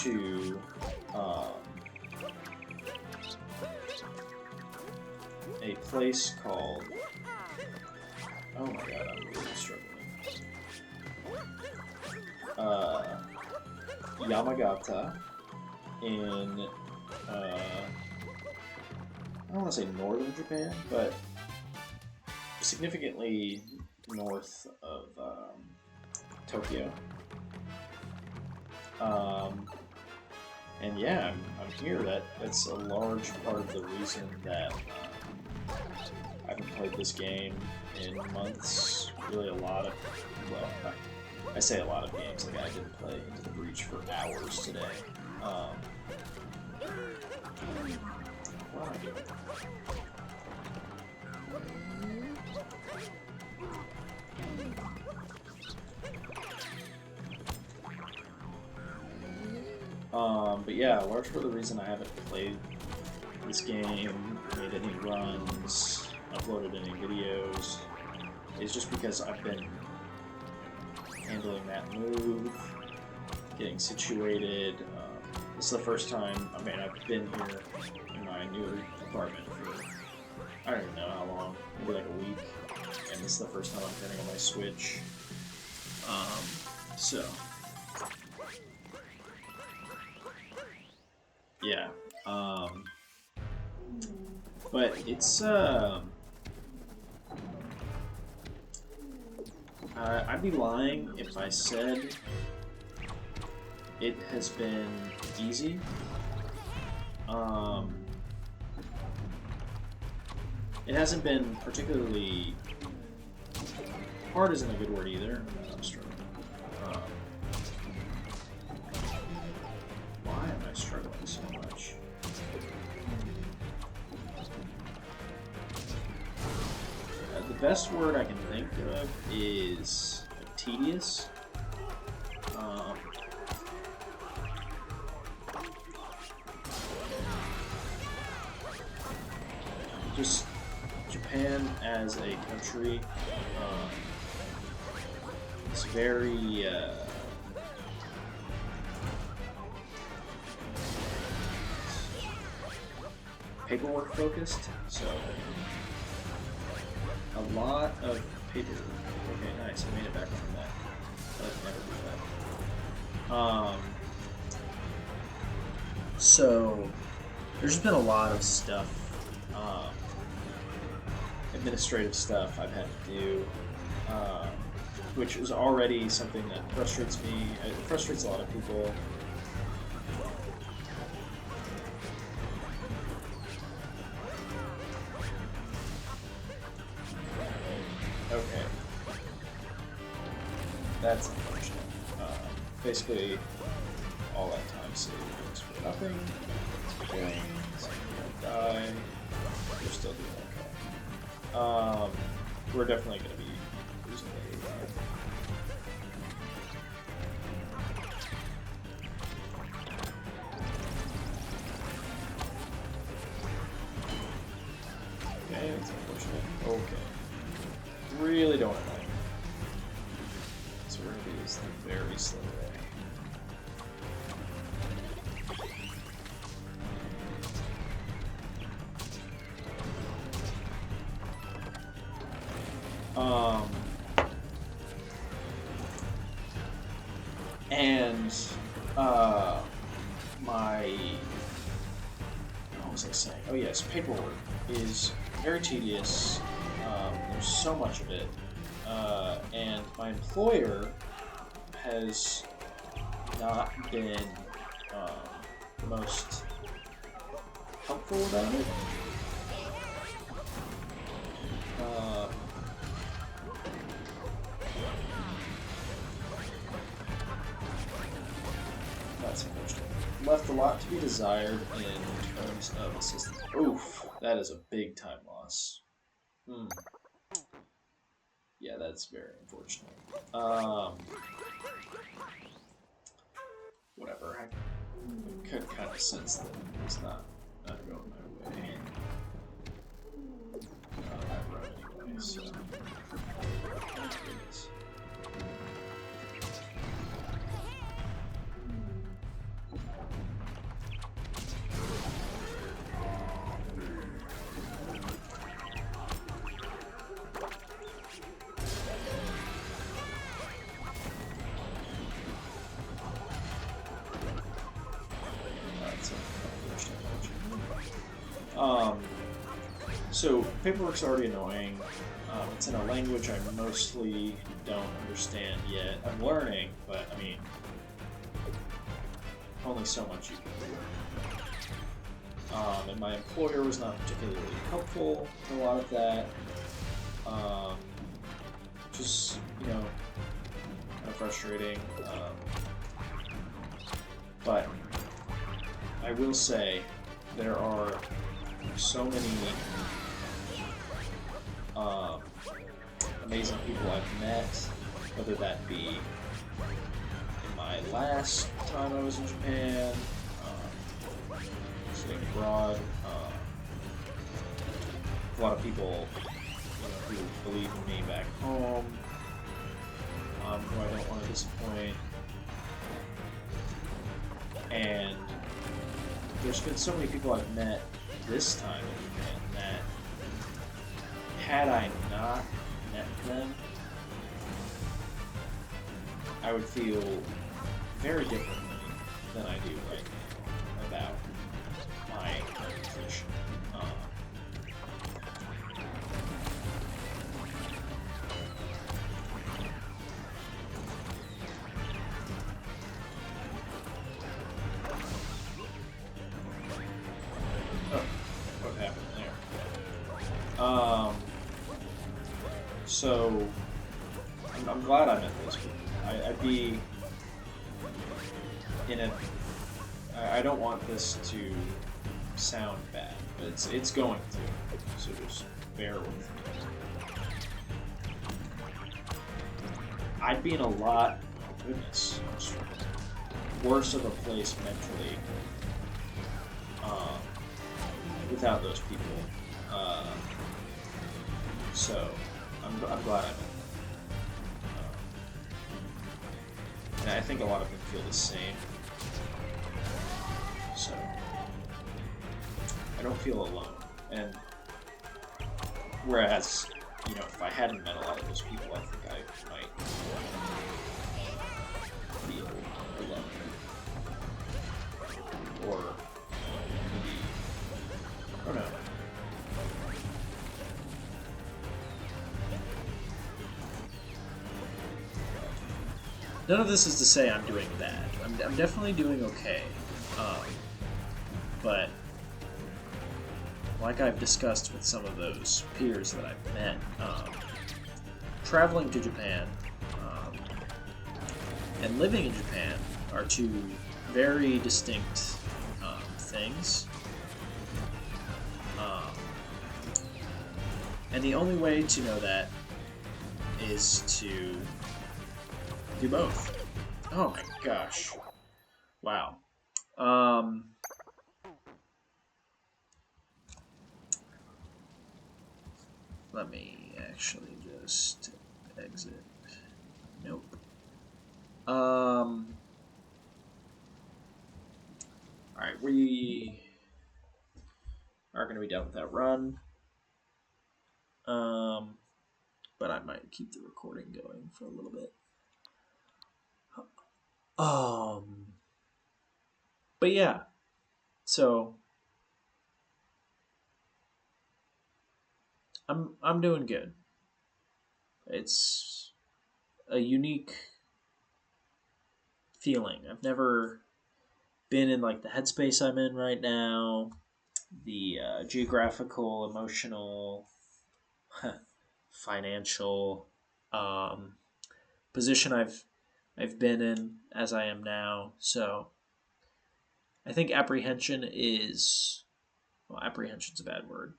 to a place called. Oh my god, I'm really struggling. Yamagata in I don't want to say northern Japan, but significantly north of Tokyo. And yeah, I'm here. That's a large part of the reason that I haven't played this game in months. Really, a lot of I say a lot of games. Like I didn't play Into the Breach for hours today. What am I doing? But yeah, a large part of the reason I haven't played this game, made any runs, uploaded any videos, is just because I've been handling that move, getting situated. This is the first time, I mean, I've been here in my new apartment for, I don't even know how long, maybe like a week, and this is the first time I'm turning on my Switch. So, yeah, but it's, I'd be lying if I said it has been easy. It hasn't been particularly hard isn't a good word either. I'm struggling. Why am I struggling so much? The best word I can think of is tedious. Just Japan as a country is very paperwork focused, so a lot of paper. Okay, nice. I made it back from that. I'd never do that. So there's just been a lot of stuff. Administrative stuff I've had to do, which is already something that frustrates me. It frustrates a lot of people. Okay. That's unfortunate. Basically, all that time saved is for nothing. Things, die. We're still doing okay. We're definitely going to be losing the okay, that's unfortunate. Okay. Really don't want to die. So we're going to do this the very slow way. What was I saying? Oh yes, paperwork is very tedious. There's so much of it. And my employer has not been the most helpful about it. That's unfortunate. Left a lot to be desired in terms of assistance. Oof, that is a big time loss. Yeah, that's very unfortunate. Whatever. I could kind of sense that it's not going my way. I run anyway, so. So paperwork's already annoying. It's in a language I mostly don't understand yet. I'm learning, but I mean, only so much you can do. And my employer was not particularly helpful with a lot of that. Just, kind of frustrating. But I will say there are so many amazing people I've met, whether that be in my last time I was in Japan, sitting abroad, a lot of people who believe in me back home, who I don't want to disappoint, and there's been so many people I've met this time in Japan that had I not met them, I would feel very differently than I do right now about my position. What happened there? So I'm glad I met those people. I'd be in a. I don't want this to sound bad, but it's going to. So just bear with me. I'd be in a lot. Oh goodness, worse of a place mentally without those people. So I'm glad I met them. And I think a lot of them feel the same. So I don't feel alone. And whereas, if I hadn't met a lot of those people, I think I might feel alone. Or maybe, I don't know. None of this is to say I'm doing bad. I'm definitely doing okay. But like I've discussed with some of those peers that I've met, traveling to Japan and living in Japan are two very distinct things. And the only way to know that is to do both. Oh my gosh. Wow. Let me actually just exit. Nope. Alright, we are going to be done with that run. But I might keep the recording going for a little bit. But yeah, so I'm doing good. It's a unique feeling. I've never been in like the headspace I'm in right now, the geographical, emotional, financial position I've been in as I am now. So I think apprehension's a bad word.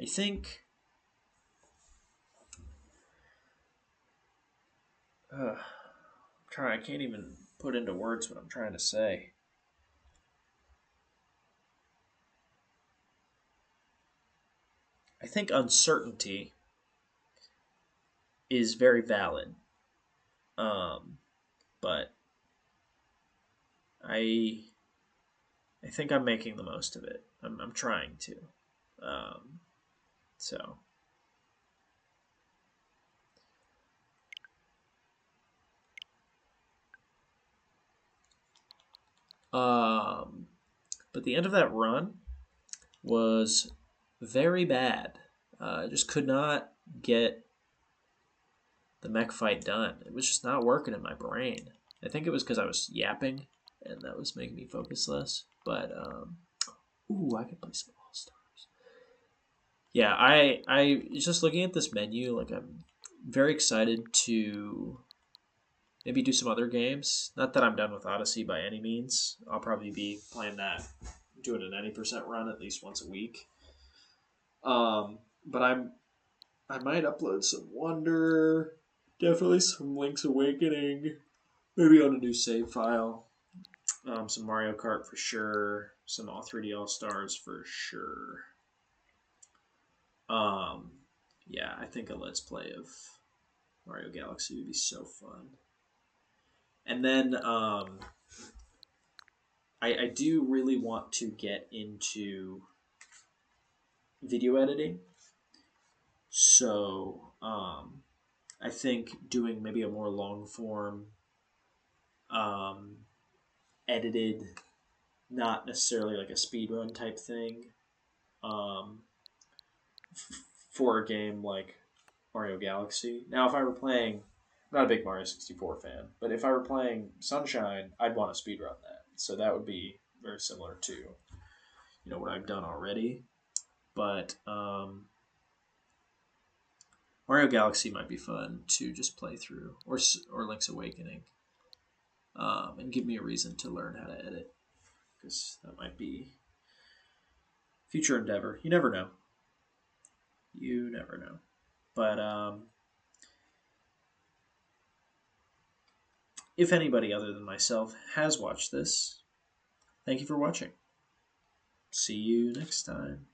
I think I can't even put into words what I'm trying to say. I think uncertainty is very valid. But I think I'm making the most of it. I'm trying to. So. But the end of that run was very bad. I just could not get the mech fight done. It was just not working in my brain. I think it was because I was yapping, and that was making me focus less. But ooh, I could play some All Stars. Yeah, I just looking at this menu, like I'm very excited to maybe do some other games. Not that I'm done with Odyssey by any means. I'll probably be playing that, doing an 90% run at least once a week. But I might upload some Wonder, definitely some Link's Awakening, maybe on a new save file. Some Mario Kart for sure. Some All 3D All Stars for sure. Um, yeah, I think a Let's Play of Mario Galaxy would be so fun. And then I do really want to get into video editing. So I think doing maybe a more long form, um, edited, not necessarily like a speed run type thing, um, for a game like Mario Galaxy. Now, if I were playing, I'm not a big Mario 64 fan, but if I were playing Sunshine, I'd want to speed run that. So that would be very similar to what I've done already. But Mario Galaxy might be fun to just play through, or Link's Awakening, and give me a reason to learn how to edit, because that might be future endeavor. You never know. You never know. But if anybody other than myself has watched this, thank you for watching. See you next time.